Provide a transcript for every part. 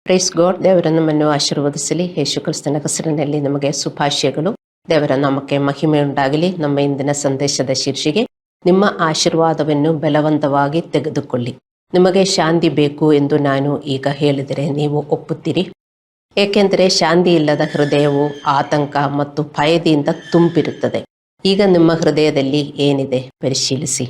Praise God. ದೇವರ ನಮ್ಮನ್ನು ಆಶೀರ್ವದಿಸಲಿ. ಯೇಸು ಕ್ರಿಸ್ತನ ಹೆಸರಿನಲ್ಲಿ ನಮಗೆ ಶುಭಾಶಯಗಳು. ದೇವರ ನಾಮಕ್ಕೆ ಮಹಿಮೆ ಉಂಟಾಗಲಿ. ನಮ್ಮ ಇಂದಿನ ಸಂದೇಶದ ಶೀರ್ಷಿಕೆ, ನಿಮ್ಮ ಆಶೀರ್ವಾದವನ್ನು ಬಲವಂತವಾಗಿ ತೆಗೆದುಕೊಳ್ಳಿ. ನಿಮಗೆ ಶಾಂತಿ ಬೇಕು ಎಂದು ನಾನು ಈಗ ಹೇಳಿದರೆ ನೀವು ಒಪ್ಪುತ್ತೀರಿ? ಏಕೆಂದರೆ ಶಾಂತಿ ಇಲ್ಲದ ಹೃದಯವು ಆತಂಕ ಮತ್ತು ಭಯದಿಂದ ತುಂಬಿರುತ್ತದೆ. ಈಗ ನಿಮ್ಮ ಹೃದಯದಲ್ಲಿ ಏನಿದೆ ಪರಿಶೀಲಿಸಿ.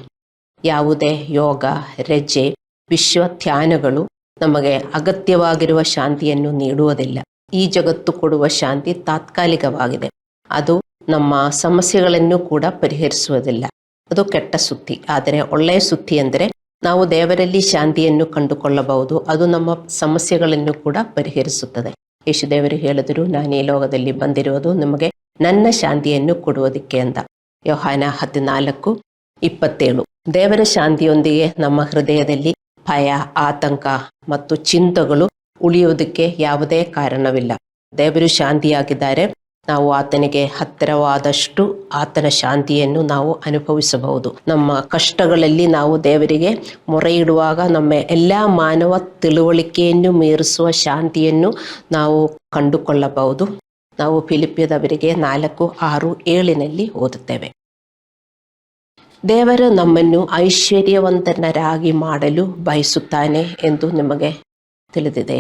ಯಾವುದೇ ಯೋಗ, ರಜೆ, ವಿಶ್ವ ಧ್ಯಾನಗಳು ನಮಗೆ ಅಗತ್ಯವಾಗಿರುವ ಶಾಂತಿಯನ್ನು ನೀಡುವುದಿಲ್ಲ. ಈ ಜಗತ್ತು ಕೊಡುವ ಶಾಂತಿ ತಾತ್ಕಾಲಿಕವಾಗಿದೆ. ಅದು ನಮ್ಮ ಸಮಸ್ಯೆಗಳನ್ನು ಕೂಡ ಪರಿಹರಿಸುವುದಿಲ್ಲ. ಅದು ಕೆಟ್ಟ ಸುದ್ದಿ. ಆದರೆ ಒಳ್ಳೆಯ ಸುದ್ದಿ ಅಂದರೆ ನಾವು ದೇವರಲ್ಲಿ ಶಾಂತಿಯನ್ನು ಕಂಡುಕೊಳ್ಳಬಹುದು. ಅದು ನಮ್ಮ ಸಮಸ್ಯೆಗಳನ್ನು ಕೂಡ ಪರಿಹರಿಸುತ್ತದೆ. ಯೇಸು ದೇವರು ಹೇಳಿದರು, ನಾನು ಈ ಲೋಕದಲ್ಲಿ ಬಂದಿರುವುದು ನಿಮಗೆ ನನ್ನ ಶಾಂತಿಯನ್ನು ಕೊಡುವುದಕ್ಕೆ ಅಂತ. ಯೋಹಾನ 14:27. ದೇವರ ಶಾಂತಿಯೊಂದಿಗೆ ನಮ್ಮ ಹೃದಯದಲ್ಲಿ ಭಯ, ಆತಂಕ ಮತ್ತು ಚಿಂತೆಗಳು ಉಳಿಯುವುದಕ್ಕೆ ಯಾವುದೇ ಕಾರಣವಿಲ್ಲ. ದೇವರು ಶಾಂತಿಯಾಗಿದ್ದಾರೆ. ನಾವು ಆತನಿಗೆ ಹತ್ತಿರವಾದಷ್ಟು ಆತನ ಶಾಂತಿಯನ್ನು ನಾವು ಅನುಭವಿಸಬಹುದು. ನಮ್ಮ ಕಷ್ಟಗಳಲ್ಲಿ ನಾವು ದೇವರಿಗೆ ಮೊರೆ ಇಡುವಾಗ ನಮ್ಮ ಎಲ್ಲ ಮಾನವ ತಿಳುವಳಿಕೆಯನ್ನು ಮೀರಿಸುವ ಶಾಂತಿಯನ್ನು ನಾವು ಕಂಡುಕೊಳ್ಳಬಹುದು. ನಾವು ಫಿಲಿಪ್ಪಿಯದವರಿಗೆ 4:6-7 ಓದುತ್ತೇವೆ. ದೇವರು ನಮ್ಮನ್ನು ಐಶ್ವರ್ಯವಂತನರಾಗಿ ಮಾಡಲು ಬಯಸುತ್ತಾನೆ ಎಂದು ನಿಮಗೆ ತಿಳಿದಿದೆ.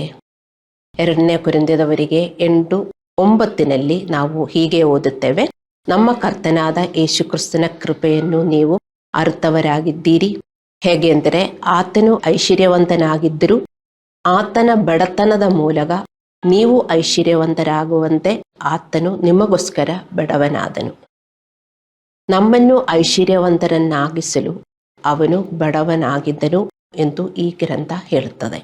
2 ಕೊರಿಂಥದವರಿಗೆ 8:9 ನಾವು ಹೀಗೆ ಓದುತ್ತೇವೆ, ನಮ್ಮ ಕರ್ತನಾದ ಯೇಸು ಕ್ರಿಸ್ತನ ಕೃಪೆಯನ್ನು ನೀವು ಅರ್ಥವರಾಗಿದ್ದೀರಿ. ಹೇಗೆ ಅಂದರೆ, ಆತನು ಐಶ್ವರ್ಯವಂತನಾಗಿದ್ದರೂ ಆತನ ಬಡತನದ ಮೂಲಕ ನೀವು ಐಶ್ವರ್ಯವಂತರಾಗುವಂತೆ ಆತನು ನಿಮಗೋಸ್ಕರ ಬಡವನಾದನು. ನಮ್ಮನ್ನು ಐಶ್ವರ್ಯವಂತರನ್ನಾಗಿಸಲು ಅವನು ಬಡವನಾಗಿದ್ದನು ಎಂದು ಈ ಗ್ರಂಥ ಹೇಳುತ್ತದೆ.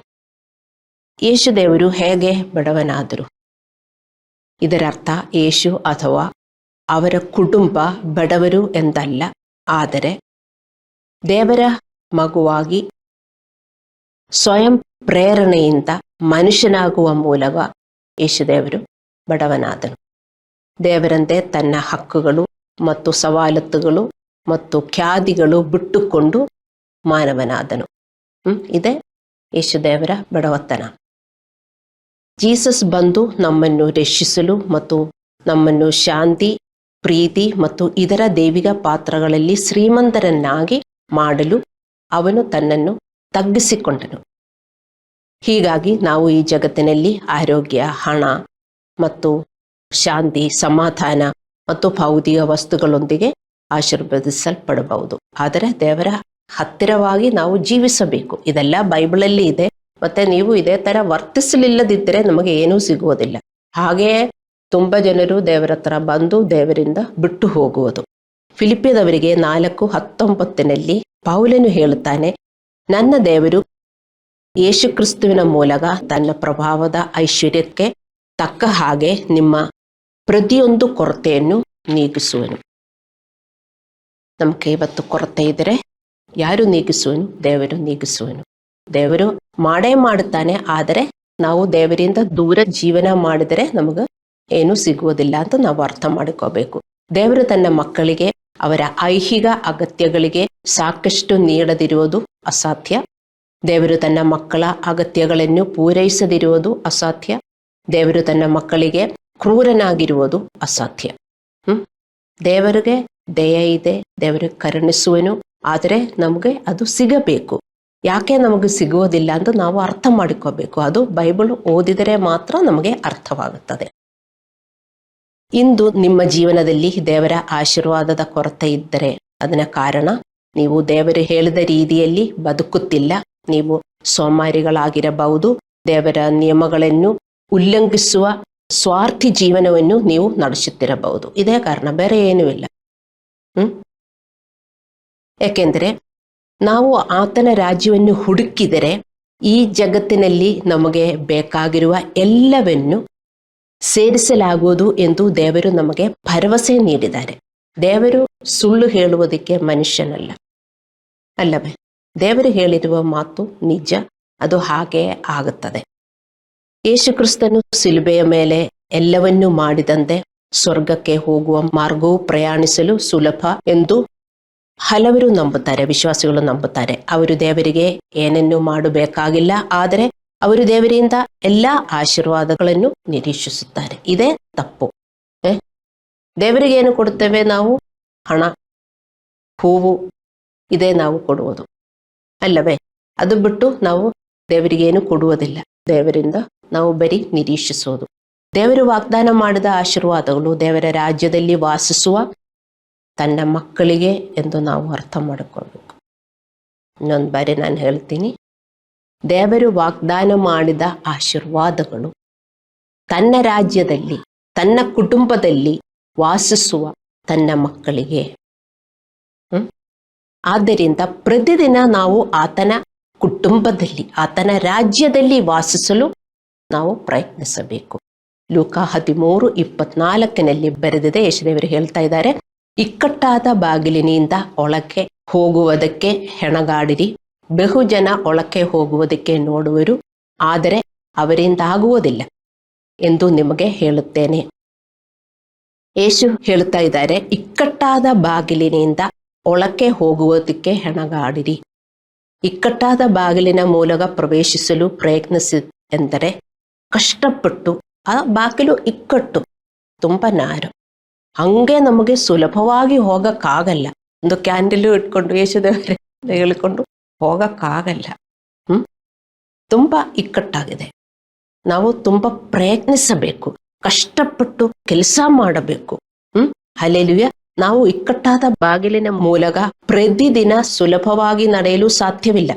ಯೇಸು ದೇವರು ಹೇಗೆ ಬಡವನಾದರು? ಇದರರ್ಥ ಯೇಸು ಅಥವಾ ಅವರ ಕುಟುಂಬ ಬಡವರು ಎಂದಲ್ಲ, ಆದರೆ ದೇವರ ಮಗುವಾಗಿ ಸ್ವಯಂ ಪ್ರೇರಣೆಯಿಂದ ಮನುಷ್ಯನಾಗುವ ಮೂಲಕ ಯೇಸು ದೇವರು ಬಡವನಾದನು. ದೇವರಂತೆ ತನ್ನ ಹಕ್ಕುಗಳು ಮತ್ತು ಸವಲತ್ತುಗಳು ಮತ್ತು ಖ್ಯಾತಿಗಳು ಬಿಟ್ಟುಕೊಂಡು ಮಾನವನಾದನು. ಇದೇ ಯೇಸು ದೇವರ ಬಡವತನ. ಜೀಸಸ್ ಬಂದು ನಮ್ಮನ್ನು ರಕ್ಷಿಸಲು ಮತ್ತು ನಮ್ಮನ್ನು ಶಾಂತಿ, ಪ್ರೀತಿ ಮತ್ತು ಇದರ ದೈವಿಕ ಪಾತ್ರಗಳಲ್ಲಿ ಶ್ರೀಮಂತರನ್ನಾಗಿ ಮಾಡಲು ಅವನು ತನ್ನನ್ನು ತಗ್ಗಿಸಿಕೊಂಡನು. ಹೀಗಾಗಿ ನಾವು ಈ ಜಗತ್ತಿನಲ್ಲಿ ಆರೋಗ್ಯ, ಹಣ ಮತ್ತು ಶಾಂತಿ, ಸಮಾಧಾನ ಮತ್ತು ಭೌತಿಕ ವಸ್ತುಗಳೊಂದಿಗೆ ಆಶೀರ್ವದಿಸಲ್ಪಡಬಹುದು. ಆದರೆ ದೇವರ ಹತ್ತಿರವಾಗಿ ನಾವು ಜೀವಿಸಬೇಕು. ಇದೆಲ್ಲ ಬೈಬಲಲ್ಲಿ ಇದೆ. ಮತ್ತೆ ನೀವು ಇದೇ ತರ ವರ್ತಿಸಲಿಲ್ಲದಿದ್ದರೆ ನಮಗೆ ಏನೂ ಸಿಗುವುದಿಲ್ಲ. ಹಾಗೆಯೇ ತುಂಬ ಜನರು ದೇವರ ಹತ್ರ ಬಂದು ದೇವರಿಂದ ಬಿಟ್ಟು ಹೋಗುವುದು. ಫಿಲಿಪ್ಪಿಯದವರಿಗೆ 4:19 ಪೌಲನು ಹೇಳುತ್ತಾನೆ, ನನ್ನ ದೇವರು ಯೇಸು ಕ್ರಿಸ್ತುವಿನ ಮೂಲಕ ತನ್ನ ಪ್ರಭಾವದ ಐಶ್ವರ್ಯಕ್ಕೆ ತಕ್ಕ ಹಾಗೆ ನಿಮ್ಮ ಪ್ರತಿಯೊಂದು ಕೊರತೆಯನ್ನು ನೀಗಿಸುವನು. ನಮಗೆ ಇವತ್ತು ಕೊರತೆ ಇದ್ದರೆ ಯಾರು ನೀಗಿಸುವನು? ದೇವರು ನೀಗಿಸುವನು. ದೇವರು ಮಾಡೇ ಮಾಡುತ್ತಾನೆ. ಆದರೆ ನಾವು ದೇವರಿಂದ ದೂರ ಜೀವನ ಮಾಡಿದರೆ ನಮಗೆ ಏನೂ ಸಿಗುವುದಿಲ್ಲ ಅಂತ ನಾವು ಅರ್ಥ ಮಾಡಿಕೋಬೇಕು. ದೇವರು ತನ್ನ ಮಕ್ಕಳಿಗೆ ಅವರ ಐಹಿಕ ಅಗತ್ಯಗಳಿಗೆ ಸಾಕಷ್ಟು ನೀಡದಿರುವುದು ಅಸಾಧ್ಯ. ದೇವರು ತನ್ನ ಮಕ್ಕಳ ಅಗತ್ಯಗಳನ್ನು ಪೂರೈಸದಿರುವುದು ಅಸಾಧ್ಯ. ದೇವರು ತನ್ನ ಮಕ್ಕಳಿಗೆ ಕ್ರೂರನಾಗಿರುವುದು ಅಸಾಧ್ಯ. ದೇವರಿಗೆ ದಯ ಇದೆ, ದೇವರು ಕರುಣಿಸುವನು. ಆದರೆ ನಮಗೆ ಅದು ಸಿಗಬೇಕು. ಯಾಕೆ ನಮಗೆ ಸಿಗುವುದಿಲ್ಲ ಅಂತ ನಾವು ಅರ್ಥ ಮಾಡಿಕೋಬೇಕು. ಅದು ಬೈಬಲ್ ಓದಿದರೆ ಮಾತ್ರ ನಮಗೆ ಅರ್ಥವಾಗುತ್ತದೆ. ಇಂದು ನಿಮ್ಮ ಜೀವನದಲ್ಲಿ ದೇವರ ಆಶೀರ್ವಾದದ ಕೊರತೆ ಇದ್ದರೆ ಅದನ್ನ ಕಾರಣ ನೀವು ದೇವರು ಹೇಳಿದ ರೀತಿಯಲ್ಲಿ ಬದುಕುತ್ತಿಲ್ಲ. ನೀವು ಸೋಮಾರಿಗಳಾಗಿರಬಹುದು. ದೇವರ ನಿಯಮಗಳನ್ನು ಉಲ್ಲಂಘಿಸುವ ಸ್ವಾರ್ಥಿ ಜೀವನವನ್ನು ನೀವು ನಡೆಸುತ್ತಿರಬಹುದು. ಇದೇ ಕಾರಣ, ಬೇರೆ ಏನೂ ಇಲ್ಲ. ಏಕೆಂದರೆ ನಾವು ಆತನ ರಾಜ್ಯವನ್ನು ಹುಡುಕಿದರೆ ಈ ಜಗತ್ತಿನಲ್ಲಿ ನಮಗೆ ಬೇಕಾಗಿರುವ ಎಲ್ಲವನ್ನು ಸೇರಿಸಲಾಗುವುದು ಎಂದು ದೇವರು ನಮಗೆ ಭರವಸೆ ನೀಡಿದ್ದಾರೆ. ದೇವರು ಸುಳ್ಳು ಹೇಳುವುದಕ್ಕೆ ಮನುಷ್ಯನಲ್ಲ, ಅಲ್ಲವೇ? ದೇವರು ಹೇಳಿರುವ ಮಾತು ನಿಜ. ಅದು ಹಾಗೇ ಆಗುತ್ತದೆ. ಯೇಸು ಕ್ರಿಸ್ತನು ಶಿಲುಬೆಯ ಮೇಲೆ ಎಲ್ಲವನ್ನೂ ಮಾಡಿದಂತೆ ಸ್ವರ್ಗಕ್ಕೆ ಹೋಗುವ ಮಾರ್ಗವು ಪ್ರಯಾಣಿಸಲು ಸುಲಭ ಎಂದು ಹಲವರು ನಂಬುತ್ತಾರೆ, ವಿಶ್ವಾಸಿಗಳು ನಂಬುತ್ತಾರೆ. ಅವರು ದೇವರಿಗೆ ಏನನ್ನೂ ಮಾಡಬೇಕಾಗಿಲ್ಲ. ಆದರೆ ಅವರು ದೇವರಿಂದ ಎಲ್ಲ ಆಶೀರ್ವಾದಗಳನ್ನು ನಿರೀಕ್ಷಿಸುತ್ತಾರೆ. ಇದೇ ತಪ್ಪು. ದೇವರಿಗೇನು ಕೊಡುತ್ತೇವೆ ನಾವು? ಹಣ, ಹೂವು, ಇದೇ ನಾವು ಕೊಡುವುದು ಅಲ್ಲವೇ? ಅದು ಬಿಟ್ಟು ನಾವು ದೇವರಿಗೇನು ಕೊಡುವುದಿಲ್ಲ. ದೇವರಿಂದ ನಾವು ಬರೀ ನಿರೀಕ್ಷಿಸೋದು. ದೇವರು ವಾಗ್ದಾನ ಮಾಡಿದ ಆಶೀರ್ವಾದಗಳು ದೇವರ ರಾಜ್ಯದಲ್ಲಿ ವಾಸಿಸುವ ತನ್ನ ಮಕ್ಕಳಿಗೆ ಎಂದು ನಾವು ಅರ್ಥ ಮಾಡಿಕೊಳ್ಬೇಕು. ಇನ್ನೊಂದು ಬಾರಿ ನಾನು ಹೇಳ್ತೀನಿ, ದೇವರು ವಾಗ್ದಾನ ಮಾಡಿದ ಆಶೀರ್ವಾದಗಳು ತನ್ನ ರಾಜ್ಯದಲ್ಲಿ, ತನ್ನ ಕುಟುಂಬದಲ್ಲಿ ವಾಸಿಸುವ ತನ್ನ ಮಕ್ಕಳಿಗೆ. ಆದ್ದರಿಂದ ಪ್ರತಿದಿನ ನಾವು ಆತನ ಕುಟುಂಬದಲ್ಲಿ, ಆತನ ರಾಜ್ಯದಲ್ಲಿ ವಾಸಿಸಲು ನಾವು ಪ್ರಯತ್ನಿಸಬೇಕು. ಲೂಕ 13:24 ಬರೆದಿದೆ. ಯೇಸುದೇವರು ಹೇಳ್ತಾ ಇದ್ದಾರೆ, ಇಕ್ಕಟ್ಟಾದ ಬಾಗಿಲಿನಿಂದ ಒಳಕ್ಕೆ ಹೋಗುವುದಕ್ಕೆ ಹೆಣಗಾಡಿರಿ. ಬಹುಜನ ಒಳಕ್ಕೆ ಹೋಗುವುದಕ್ಕೆ ನೋಡುವರು, ಆದರೆ ಅವರಿಂದ ಆಗುವುದಿಲ್ಲ ಎಂದು ನಿಮಗೆ ಹೇಳುತ್ತೇನೆ. ಯೇಸು ಹೇಳ್ತಾ ಇದ್ದಾರೆ, ಇಕ್ಕಟ್ಟಾದ ಬಾಗಿಲಿನಿಂದ ಒಳಕ್ಕೆ ಹೋಗುವುದಕ್ಕೆ ಹೆಣಗಾಡಿರಿ. ಇಕ್ಕಟ್ಟಾದ ಬಾಗಿಲಿನ ಮೂಲಕ ಪ್ರವೇಶಿಸಲು ಪ್ರಯತ್ನಿಸಿ ಎಂದರೆ ಕಷ್ಟಪಟ್ಟು, ಆ ಬಾಗಿಲು ಇಕ್ಕಟ್ಟು, ತುಂಬ ನಾರು, ಹಂಗೆ ನಮಗೆ ಸುಲಭವಾಗಿ ಹೋಗಕ್ಕಾಗಲ್ಲ. ಒಂದು ಕ್ಯಾಂಡಲ್ ಇಟ್ಕೊಂಡು ಯೇಸುದೇವರೇ ಹೇಳಿಕೊಂಡು ಹೋಗಕ್ಕಾಗಲ್ಲ. ತುಂಬ ಇಕ್ಕಟ್ಟಾಗಿದೆ. ನಾವು ತುಂಬ ಪ್ರಯತ್ನಿಸಬೇಕು, ಕಷ್ಟಪಟ್ಟು ಕೆಲಸ ಮಾಡಬೇಕು. ಹಲ್ಲೆಲೂಯಾ. ನಾವು ಇಕ್ಕಟ್ಟಾದ ಬಾಗಿಲಿನ ಮೂಲಕ ಪ್ರತಿದಿನ ಸುಲಭವಾಗಿ ನಡೆಯಲು ಸಾಧ್ಯವಿಲ್ಲ.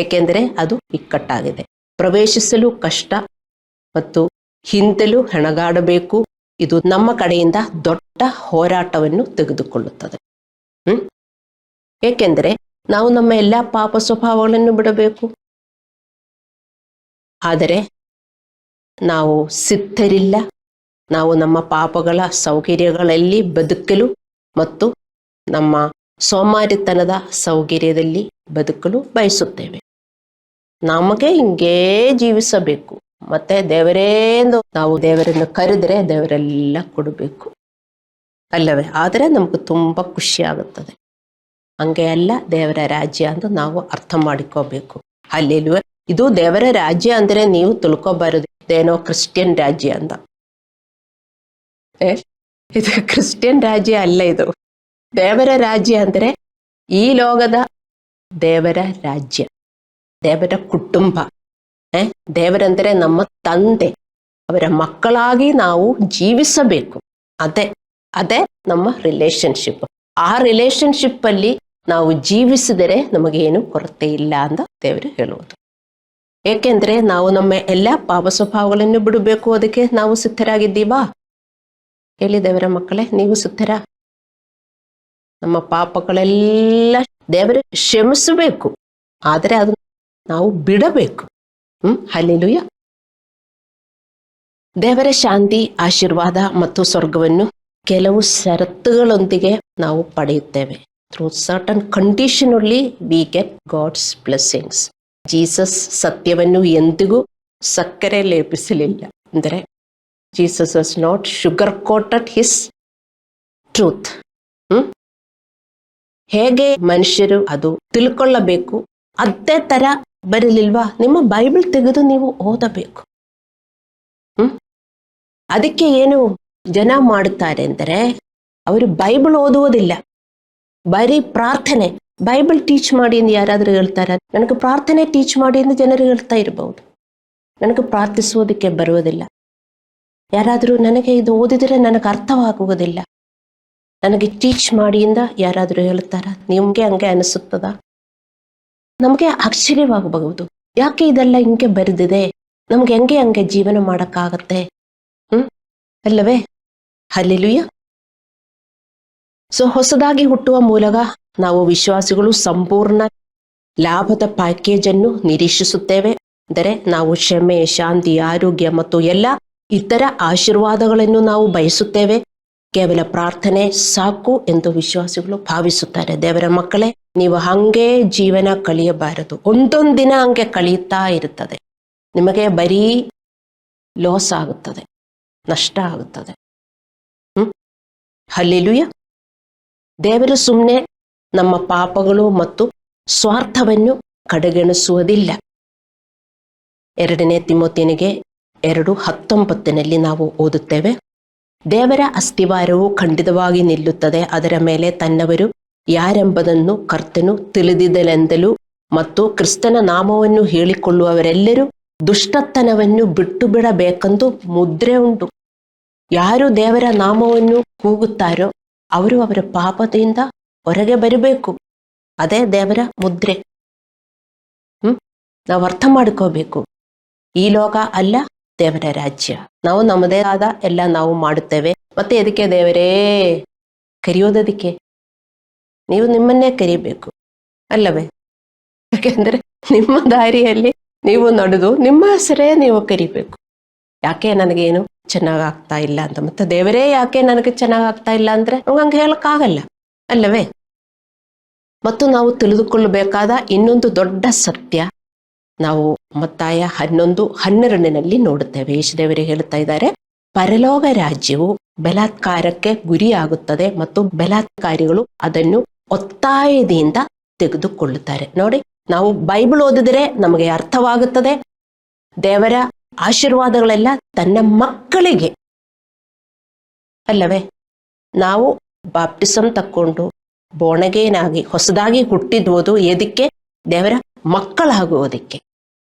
ಏಕೆಂದರೆ ಅದು ಇಕ್ಕಟ್ಟಾಗಿದೆ. ಪ್ರವೇಶಿಸಲು ಕಷ್ಟ ಮತ್ತು ಹಿಂದೆಲೂ ಹೆಣಗಾಡಬೇಕು. ಇದು ನಮ್ಮ ಕಡೆಯಿಂದ ದೊಡ್ಡ ಹೋರಾಟವನ್ನು ತೆಗೆದುಕೊಳ್ಳುತ್ತದೆ. ಏಕೆಂದರೆ ನಾವು ನಮ್ಮ ಎಲ್ಲ ಪಾಪ ಸ್ವಭಾವಗಳನ್ನು ಬಿಡಬೇಕು. ಆದರೆ ನಾವು ಸಿದ್ಧರಿಲ್ಲ. ನಾವು ನಮ್ಮ ಪಾಪಗಳ ಸೌಕರ್ಯಗಳಲ್ಲಿ ಬದುಕಲು ಮತ್ತು ನಮ್ಮ ಸೋಮಾರಿತನದ ಸೌಕರ್ಯದಲ್ಲಿ ಬದುಕಲು ಬಯಸುತ್ತೇವೆ. ನಮಗೆ ಹಿಂಗೇ ಜೀವಿಸಬೇಕು, ಮತ್ತೆ ದೇವರೇಂದು ನಾವು ದೇವರನ್ನು ಕರೆದರೆ ದೇವರೆಲ್ಲ ಕೊಡಬೇಕು ಅಲ್ಲವೇ? ಆದರೆ ನಮ್ಗೆ ತುಂಬ ಖುಷಿ ಆಗುತ್ತದೆ. ಹಂಗೆ ಅಲ್ಲ ದೇವರ ರಾಜ್ಯ ಅಂತ ನಾವು ಅರ್ಥ ಮಾಡಿಕೋಬೇಕು. ಹಲ್ಲೆಲೂಯಾ. ಇದು ದೇವರ ರಾಜ್ಯ ಅಂದ್ರೆ ನೀವು ತಿಳ್ಕೊಬಾರದು ಇದೇನೋ ಕ್ರಿಶ್ಚಿಯನ್ ರಾಜ್ಯ ಅಂತ. ಇದು ಕ್ರಿಶ್ಚಿಯನ್ ರಾಜ್ಯ ಅಲ್ಲ, ಇದು ದೇವರ ರಾಜ್ಯ. ಅಂದ್ರೆ ಈ ಲೋಕದ ದೇವರ ರಾಜ್ಯ, ದೇವರ ಕುಟುಂಬ. ದೇವರಂದರೆ ನಮ್ಮ ತಂದೆ, ಅವರ ಮಕ್ಕಳಾಗಿ ನಾವು ಜೀವಿಸಬೇಕು. ಅದೇ ನಮ್ಮ ರಿಲೇಶನ್ಶಿಪ್. ಆ ರಿಲೇಶನ್ಶಿಪ್ ಅಲ್ಲಿ ನಾವು ಜೀವಿಸಿದರೆ ನಮಗೇನು ಕೊರತೆ ಇಲ್ಲ ಅಂತ ದೇವರು ಹೇಳುವುದು. ಏಕೆಂದ್ರೆ ನಾವು ನಮ್ಮ ಎಲ್ಲ ಪಾಪ ಸ್ವಭಾವಗಳನ್ನು ಬಿಡಬೇಕು. ಅದಕ್ಕೆ ನಾವು ಸಿದ್ಧರಾಗಿದ್ದೀವಾ? ಹೇಳಿ ದೇವರ ಮಕ್ಕಳೇ, ನೀವು ಸಿದ್ಧರ? ನಮ್ಮ ಪಾಪಗಳೆಲ್ಲ ದೇವರು ಕ್ಷಮಿಸಬೇಕು, ಆದರೆ ಅದು ನಾವು ಬಿಡಬೇಕು. ಹಲ್ಲೆಲೂಯಾ. ದೇವರ ಶಾಂತಿ, ಆಶೀರ್ವಾದ ಮತ್ತು ಸ್ವರ್ಗವನ್ನು ಕೆಲವು ಷರತ್ತುಗಳೊಂದಿಗೆ ನಾವು ಪಡೆಯುತ್ತೇವೆ. Through certain condition only we get God's blessings. Jesus ಸತ್ಯವನ್ನು ಎಂದಿಗೂ ಸಕ್ಕರೆ ಲೇಪಿಸಲಿಲ್ಲ. ಅಂದರೆ Jesus was not sugar coated his truth. ಹೇಗೆ ಮನುಷ್ಯರು ಅದು ತಿಳ್ಕೊಳ್ಳಬೇಕು ಅದೇ ತರ ಬರಲಿಲ್ವಾ? ನಿಮ್ಮ ಬೈಬಲ್ ತೆಗೆದು ನೀವು ಓದಬೇಕು. ಅದಕ್ಕೆ ಏನು ಜನ ಮಾಡುತ್ತಾರೆ ಅಂದರೆ, ಅವರು ಬೈಬಲ್ ಓದುವುದಿಲ್ಲ, ಬರೀ ಪ್ರಾರ್ಥನೆ. ಬೈಬಲ್ ಟೀಚ್ ಮಾಡಿ ಎಂದು ಯಾರಾದರೂ ಹೇಳ್ತಾರ? ನನಗೆ ಪ್ರಾರ್ಥನೆ ಟೀಚ್ ಮಾಡಿ ಎಂದು ಜನರು ಹೇಳ್ತಾ ಇರಬಹುದು. ನನಗೆ ಪ್ರಾರ್ಥಿಸುವುದಕ್ಕೆ ಬರುವುದಿಲ್ಲ. ಯಾರಾದರೂ ನನಗೆ ಇದು ಓದಿದರೆ ನನಗೆ ಅರ್ಥವಾಗುವುದಿಲ್ಲ, ನನಗೆ ಟೀಚ್ ಮಾಡಿ ಇಂದ ಯಾರಾದರೂ ಹೇಳ್ತಾರ? ನಿಮ್ಗೆ ಹಂಗೆ ಅನಿಸುತ್ತದ? ನಮಗೆ ಆಶ್ಚರ್ಯವಾಗಬಹುದು. ಯಾಕೆ ಇದೆಲ್ಲ ಹಿಂಗೆ ಬರೆದಿದೆ? ನಮ್ಗೆ ಹಂಗೆ ಜೀವನ ಮಾಡಕ್ಕಾಗತ್ತೆ? ಅಲ್ಲವೇ? ಹಲ್ಲೆಲೂಯಾ. ಸೊ ಹೊಸದಾಗಿ ಹುಟ್ಟುವ ಮೂಲಕ ನಾವು ವಿಶ್ವಾಸಿಗಳು ಸಂಪೂರ್ಣ ಲಾಭದ ಪ್ಯಾಕೇಜ್ ಅನ್ನು ನಿರೀಕ್ಷಿಸುತ್ತೇವೆ. ಅಂದರೆ ನಾವು ಕ್ಷಮೆ, ಶಾಂತಿ, ಆರೋಗ್ಯ ಮತ್ತು ಎಲ್ಲ ಇತರ ಆಶೀರ್ವಾದಗಳನ್ನು ನಾವು ಬಯಸುತ್ತೇವೆ. ಕೇವಲ ಪ್ರಾರ್ಥನೆ ಸಾಕು ಎಂದು ವಿಶ್ವಾಸಿಗಳು ಭಾವಿಸುತ್ತಾರೆ. ದೇವರ ಮಕ್ಕಳೇ, ನೀವು ಹಂಗೆ ಜೀವನ ಕಳೆಯಬಾರದು. ಒಂದೊಂದು ದಿನ ಹಂಗೆ ಕಳೆಯುತ್ತಾ ಇರುತ್ತದೆ, ನಿಮಗೆ ಬರೀ ಲಾಸ್ ಆಗುತ್ತದೆ, ನಷ್ಟ ಆಗುತ್ತದೆ. ಹಲ್ಲೆಲೂಯಾ. ದೇವರು ಸುಮ್ಮನೆ ನಮ್ಮ ಪಾಪಗಳು ಮತ್ತು ಸ್ವಾರ್ಥವನ್ನು ಕಡೆಗಣಿಸುವುದಿಲ್ಲ. 2 ತಿಮೋಥೆಯನಿಗೆ 2:19 ನಾವು ಓದುತ್ತೇವೆ. ದೇವರ ಅಸ್ತಿವಾರವು ಖಂಡಿತವಾಗಿ ನಿಲ್ಲುತ್ತದೆ, ಅದರ ಮೇಲೆ ತನ್ನವರು ಯಾರೆಂಬುದನ್ನು ಕರ್ತನು ತಿಳಿದಿದನೆಂದಲೂ ಮತ್ತು ಕ್ರಿಸ್ತನ ನಾಮವನ್ನು ಹೇಳಿಕೊಳ್ಳುವವರೆಲ್ಲರೂ ದುಷ್ಟತನವನ್ನು ಬಿಟ್ಟು ಬಿಡಬೇಕೆಂದು ಮುದ್ರೆ ಉಂಟು. ಯಾರು ದೇವರ ನಾಮವನ್ನು ಕೂಗುತ್ತಾರೋ ಅವರು ಅವರ ಪಾಪದಿಂದ ಹೊರಗೆ ಬರಬೇಕು. ಅದೇ ದೇವರ ಮುದ್ರೆ. ನಾವು ಅರ್ಥ ಮಾಡ್ಕೋಬೇಕು. ಈ ಲೋಕ ಅಲ್ಲ ದೇವರ ರಾಜ್ಯ. ನಾವು ನಮ್ಮದೇ ಆದ ಎಲ್ಲ ನಾವು ಮಾಡುತ್ತೇವೆ. ಮತ್ತೆ ಅದಕ್ಕೆ ದೇವರೇ ಕರೆಯೋದಕ್ಕೆ ನೀವು ನಿಮ್ಮನ್ನೇ ಕರಿಬೇಕು ಅಲ್ಲವೇ? ಯಾಕೆಂದ್ರೆ ನಿಮ್ಮ ದಾರಿಯಲ್ಲಿ ನೀವು ನಡೆದು ನಿಮ್ಮ ಹೆಸರೇ ನೀವು ಕರಿಬೇಕು. ಯಾಕೆ ನನಗೇನು ಚೆನ್ನಾಗಾಗ್ತಾ ಇಲ್ಲ ಅಂತ. ಮತ್ತೆ ದೇವರೇ ಯಾಕೆ ನನಗೆ ಚೆನ್ನಾಗಾಗ್ತಾ ಇಲ್ಲ ಅಂದ್ರೆ ನಮ್ಗೆ ಹಂಗೆ ಹೇಳಕ್ಕಾಗಲ್ಲ ಅಲ್ಲವೇ? ಮತ್ತು ನಾವು ತಿಳಿದುಕೊಳ್ಳಬೇಕಾದ ಇನ್ನೊಂದು ದೊಡ್ಡ ಸತ್ಯ ನಾವು ಮತ್ತಾಯ 11:12 ನೋಡುತ್ತೇವೆ. ಯೇಸುದೇವರೇ ಹೇಳ್ತಾ ಇದ್ದಾರೆ, ಪರಲೋಕ ರಾಜ್ಯವು ಬಲಾತ್ಕಾರಕ್ಕೆ ಗುರಿಯಾಗುತ್ತದೆ ಮತ್ತು ಬಲಾತ್ಕಾರಿಗಳು ಅದನ್ನು ಒತ್ತಾಯದಿಂದ ತೆಗೆದುಕೊಳ್ಳುತ್ತಾರೆ. ನೋಡಿ, ನಾವು ಬೈಬಲ್ ಓದಿದರೆ ನಮಗೆ ಅರ್ಥವಾಗುತ್ತದೆ. ದೇವರ ಆಶೀರ್ವಾದಗಳೆಲ್ಲ ತನ್ನ ಮಕ್ಕಳಿಗೆ ಅಲ್ಲವೇ? ನಾವು ಬಾಪ್ಟಿಸಮ್ ತಕ್ಕೊಂಡು ಬೋಣಗೇನಾಗಿ ಹೊಸದಾಗಿ ಹುಟ್ಟಿದ್ವುದು ಎದಕ್ಕೆ? ದೇವರ ಮಕ್ಕಳಾಗುವುದಕ್ಕೆ.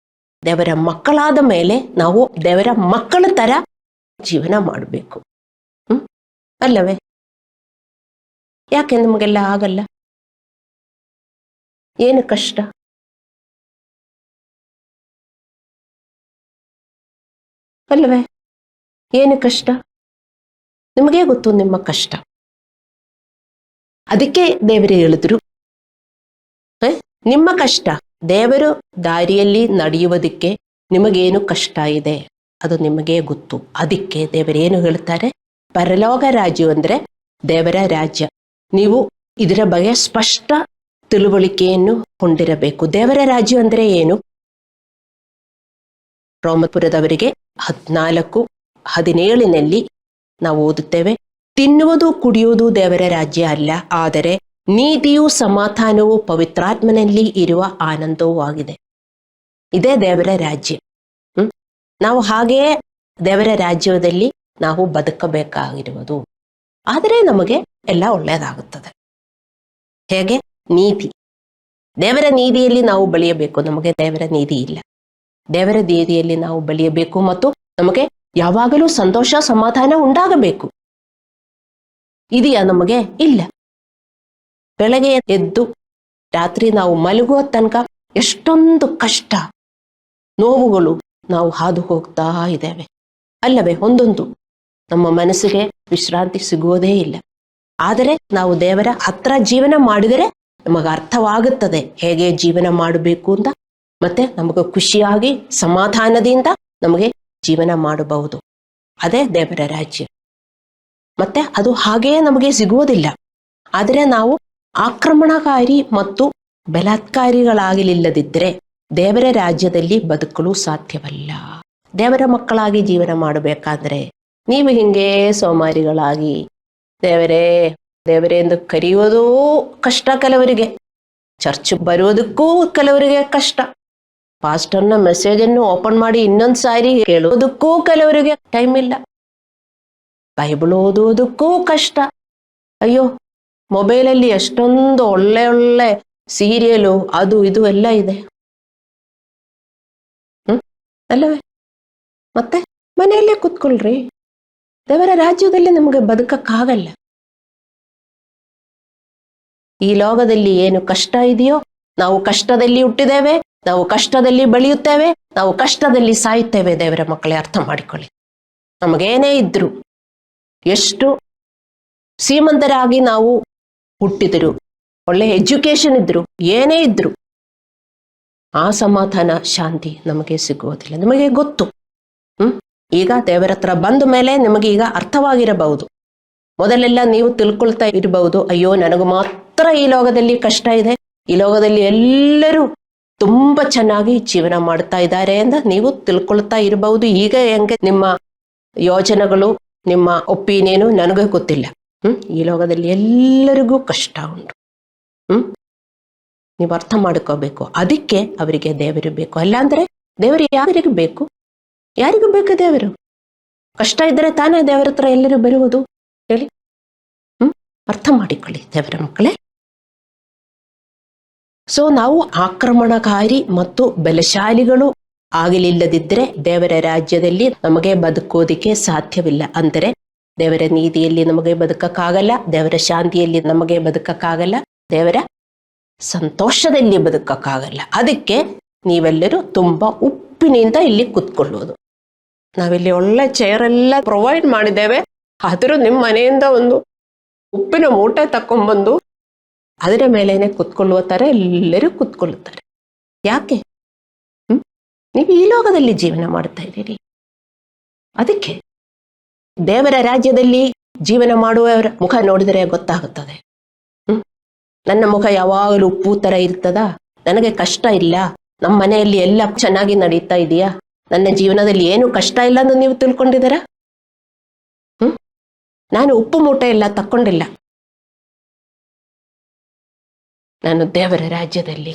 ದೇವರ ಮಕ್ಕಳಾದ ಮೇಲೆ ನಾವು ದೇವರ ಮಕ್ಕಳ ತರ ಜೀವನ ಮಾಡಬೇಕು. ಅಲ್ಲವೇ? ಯಾಕೆ ನಮಗೆಲ್ಲ ಆಗಲ್ಲ? ಏನು ಕಷ್ಟ? ಅಲ್ಲವೇ? ಏನು ಕಷ್ಟ? ನಿಮಗೇ ಗೊತ್ತು ನಿಮ್ಮ ಕಷ್ಟ. ಅದಕ್ಕೆ ದೇವರು ಹೇಳಿದ್ರು, ನಿಮ್ಮ ಕಷ್ಟ ದೇವರು ದಾರಿಯಲ್ಲಿ ನಡೆಯುವುದಕ್ಕೆ ನಿಮಗೇನು ಕಷ್ಟ ಇದೆ ಅದು ನಿಮಗೇ ಗೊತ್ತು. ಅದಕ್ಕೆ ದೇವರೇನು ಹೇಳ್ತಾರೆ? ಪರಲೋಕ ರಾಜ್ಯ ಅಂದ್ರೆ ದೇವರ ರಾಜ್ಯ. ನೀವು ಇದರ ಬಗ್ಗೆ ಸ್ಪಷ್ಟ ತಿಳುವಳಿಕೆಯನ್ನು ಹೊಂದಿರಬೇಕು. ದೇವರ ರಾಜ್ಯ ಅಂದ್ರೆ ಏನು? ರೋಮಪುರದವರಿಗೆ 14:17 ನಾವು ಓದುತ್ತೇವೆ, ತಿನ್ನುವುದು ಕುಡಿಯುವುದು ದೇವರ ರಾಜ್ಯ ಅಲ್ಲ, ಆದರೆ ನೀತಿಯು ಸಮಾಧಾನವು ಪವಿತ್ರಾತ್ಮನಲ್ಲಿ ಇರುವ ಆನಂದವೂ ಆಗಿದೆ. ಇದೇ ದೇವರ ರಾಜ್ಯ. ನಾವು ಹಾಗೆಯೇ ದೇವರ ರಾಜ್ಯದಲ್ಲಿ ನಾವು ಬದುಕಬೇಕಾಗಿರುವುದು. ಆದರೆ ನಮಗೆ ಎಲ್ಲ ಒಳ್ಳೆಯದಾಗುತ್ತದೆ. ಹೇಗೆ? ನೀತಿ. ದೇವರ ನೀತಿಯಲ್ಲಿ ನಾವು ಬೆಳೆಯಬೇಕು. ನಮಗೆ ದೇವರ ನೀತಿ ಇಲ್ಲ. ದೇವರ ನೀತಿಯಲ್ಲಿ ನಾವು ಬೆಳೆಯಬೇಕು ಮತ್ತು ನಮಗೆ ಯಾವಾಗಲೂ ಸಂತೋಷ ಸಮಾಧಾನ ಉಂಟಾಗಬೇಕು. ಇದೆಯಾ? ನಮಗೆ ಇಲ್ಲ. ಬೆಳಗ್ಗೆ ಎದ್ದು ರಾತ್ರಿ ನಾವು ಮಲಗುವ ತನಕ ಎಷ್ಟೊಂದು ಕಷ್ಟ ನೋವುಗಳು ನಾವು ಹಾದು ಹೋಗ್ತಾ ಇದ್ದೇವೆ ಅಲ್ಲವೇ? ಒಂದೊಂದು ನಮ್ಮ ಮನಸ್ಸಿಗೆ ವಿಶ್ರಾಂತಿ ಸಿಗುವುದೇ ಇಲ್ಲ. ಆದರೆ ನಾವು ದೇವರ ಹತ್ರ ಜೀವನ ಮಾಡಿದರೆ ನಮಗೆ ಅರ್ಥವಾಗುತ್ತದೆ ಹೇಗೆ ಜೀವನ ಮಾಡಬೇಕು ಅಂತ. ಮತ್ತೆ ನಮಗೆ ಖುಷಿಯಾಗಿ ಸಮಾಧಾನದಿಂದ ನಮಗೆ ಜೀವನ ಮಾಡಬಹುದು. ಅದೇ ದೇವರ ರಾಜ್ಯ. ಮತ್ತೆ ಅದು ಹಾಗೆಯೇ ನಮಗೆ ಸಿಗುವುದಿಲ್ಲ. ಆದರೆ ನಾವು ಆಕ್ರಮಣಕಾರಿ ಮತ್ತು ಬಲಾತ್ಕಾರಿಗಳಾಗಲಿಲ್ಲದಿದ್ದರೆ ದೇವರ ರಾಜ್ಯದಲ್ಲಿ ಬದುಕಲು ಸಾಧ್ಯವಲ್ಲ. ದೇವರ ಮಕ್ಕಳಾಗಿ ಜೀವನ ಮಾಡಬೇಕಾದ್ರೆ ನೀವು ಹಿಂಗೆ ಸೋಮಾರಿಗಳಾಗಿ ದೇವರೇ ದೇವರೇ ಎಂದು ಕರೆಯುವುದೂ ಕಷ್ಟ. ಕೆಲವರಿಗೆ ಚರ್ಚ್ ಬರುವುದಕ್ಕೂ ಕೆಲವರಿಗೆ ಕಷ್ಟ. ಪಾಸ್ಟರ್ನ ಮೆಸೇಜನ್ನು ಓಪನ್ ಮಾಡಿ ಇನ್ನೊಂದು ಸಾರಿ ಕೇಳುವುದಕ್ಕೂ ಕೆಲವರಿಗೆ ಟೈಮ್ ಇಲ್ಲ. ಬೈಬಲ್ ಓದುವುದಕ್ಕೂ ಕಷ್ಟ. ಅಯ್ಯೋ, ಮೊಬೈಲಲ್ಲಿ ಎಷ್ಟೊಂದು ಒಳ್ಳೆ ಒಳ್ಳೆ ಸೀರಿಯಲು ಅದು ಇದು ಎಲ್ಲ ಇದೆ ಅಲ್ಲವೇ? ಮತ್ತೆ ಮನೆಯಲ್ಲೇ ಕೂತ್ಕೊಳ್ರಿ. ದೇವರ ರಾಜ್ಯದಲ್ಲಿ ನಮಗೆ ಬದುಕಕ್ಕಾಗಲ್ಲ. ಈ ಲೋಕದಲ್ಲಿ ಏನು ಕಷ್ಟ ಇದೆಯೋ, ನಾವು ಕಷ್ಟದಲ್ಲಿ ಹುಟ್ಟಿದ್ದೇವೆ, ನಾವು ಕಷ್ಟದಲ್ಲಿ ಬೆಳೆಯುತ್ತೇವೆ, ನಾವು ಕಷ್ಟದಲ್ಲಿ ಸಾಯುತ್ತೇವೆ. ದೇವರ ಮಕ್ಕಳೇ ಅರ್ಥ ಮಾಡಿಕೊಳ್ಳಿ. ನಮಗೇನೇ ಇದ್ರು, ಎಷ್ಟು ಶ್ರೀಮಂತರಾಗಿ ನಾವು ಹುಟ್ಟಿದರು, ಒಳ್ಳೆ ಎಜುಕೇಶನ್ ಇದ್ರು, ಏನೇ ಇದ್ರು, ಆ ಸಮಾಧಾನ ಶಾಂತಿ ನಮಗೆ ಸಿಗುವುದಿಲ್ಲ. ನಮಗೆ ಗೊತ್ತು. ಈಗ ದೇವರ ಹತ್ರ ಬಂದ ಮೇಲೆ ನಿಮಗೆ ಈಗ ಅರ್ಥವಾಗಿರಬಹುದು. ಮೊದಲೆಲ್ಲ ನೀವು ತಿಳ್ಕೊಳ್ತಾ ಇರಬಹುದು, ಅಯ್ಯೋ ನನಗೆ ಮಾತ್ರ ಈ ಲೋಕದಲ್ಲಿ ಕಷ್ಟ ಇದೆ, ಈ ಲೋಕದಲ್ಲಿ ಎಲ್ಲರೂ ತುಂಬಾ ಚೆನ್ನಾಗಿ ಜೀವನ ಮಾಡ್ತಾ ಇದ್ದಾರೆ ಅಂತ ನೀವು ತಿಳ್ಕೊಳ್ತಾ ಇರಬಹುದು. ಈಗ ಹೆಂಗೆ ನಿಮ್ಮ ಯೋಚನೆಗಳು, ನಿಮ್ಮ ಒಪಿನಿಯನು ನನಗೆ ಗೊತ್ತಿಲ್ಲ. ಈ ಲೋಕದಲ್ಲಿ ಎಲ್ಲರಿಗೂ ಕಷ್ಟ ಉಂಟು. ನೀವು ಅರ್ಥ ಮಾಡ್ಕೋಬೇಕು. ಅದಕ್ಕೆ ಅವರಿಗೆ ದೇವರು ಬೇಕು. ಅಲ್ಲಾಂದ್ರೆ ದೇವರು ಯಾರಿಗೆ ಬೇಕು? ಯಾರಿಗೂ ಬೇಕು ದೇವರು? ಕಷ್ಟ ಇದ್ದರೆ ತಾನೇ ದೇವರ ಹತ್ರ ಎಲ್ಲರೂ ಬರುವುದು ಹೇಳಿ. ಅರ್ಥ ಮಾಡಿಕೊಳ್ಳಿ ದೇವರ ಮಕ್ಕಳೇ. ಸೊ ನಾವು ಆಕ್ರಮಣಕಾರಿ ಮತ್ತು ಬಲಶಾಲಿಗಳು ಆಗಲಿಲ್ಲದಿದ್ದರೆ ದೇವರ ರಾಜ್ಯದಲ್ಲಿ ನಮಗೆ ಬದುಕೋದಿಕ್ಕೆ ಸಾಧ್ಯವಿಲ್ಲ. ಅಂದರೆ ದೇವರ ನೀತಿಯಲ್ಲಿ ನಮಗೆ ಬದುಕಕ್ಕಾಗಲ್ಲ, ದೇವರ ಶಾಂತಿಯಲ್ಲಿ ನಮಗೆ ಬದುಕಕ್ಕಾಗಲ್ಲ, ದೇವರ ಸಂತೋಷದಲ್ಲಿ ಬದುಕಕ್ಕಾಗಲ್ಲ. ಅದಕ್ಕೆ ನೀವೆಲ್ಲರೂ ತುಂಬಾ ಉಪ್ಪಿನಿಂದ ಇಲ್ಲಿ ಕೂತ್ಕೊಳ್ಳುವುದು. ನಾವಿಲ್ಲಿ ಒಳ್ಳೆ ಚೇರ್ ಎಲ್ಲ ಪ್ರೊವೈಡ್ ಮಾಡಿದ್ದೇವೆ, ಆದರೂ ನಿಮ್ಮ ಮನೆಯಿಂದ ಒಂದು ಉಪ್ಪಿನ ಮೂಟೆ ತಕೊಂಡ್ಬಂದು ಅದರ ಮೇಲೇನೆ ಕೂತ್ಕೊಳ್ಳುವ ತರ ಎಲ್ಲರೂ ಕೂತ್ಕೊಳ್ಳುತ್ತಾರೆ. ಯಾಕೆ? ನೀವು ಈ ಲೋಕದಲ್ಲಿ ಜೀವನ ಮಾಡ್ತಾ ಇದ್ದೀರಿ. ಅದಕ್ಕೆ ದೇವರ ರಾಜ್ಯದಲ್ಲಿ ಜೀವನ ಮಾಡುವವರ ಮುಖ ನೋಡಿದರೆ ಗೊತ್ತಾಗುತ್ತದೆ. ನನ್ನ ಮುಖ ಯಾವಾಗಲೂ ಉಪ್ಪು ತರ ಇರ್ತದ? ನನಗೆ ಕಷ್ಟ ಇಲ್ಲ, ನಮ್ಮ ಮನೆಯಲ್ಲಿ ಎಲ್ಲ ಚೆನ್ನಾಗಿ ನಡೀತಾ ಇದೆಯಾ, ನನ್ನ ಜೀವನದಲ್ಲಿ ಏನು ಕಷ್ಟ ಇಲ್ಲ ಅಂತ ನೀವು ತಿಳ್ಕೊಂಡಿದ್ದೀರಾ? ನಾನು ಉಪ್ಪು ಮೂಟೆ ಎಲ್ಲ ತಕ್ಕೊಂಡಿಲ್ಲ. ನಾನು ದೇವರ ರಾಜ್ಯದಲ್ಲಿ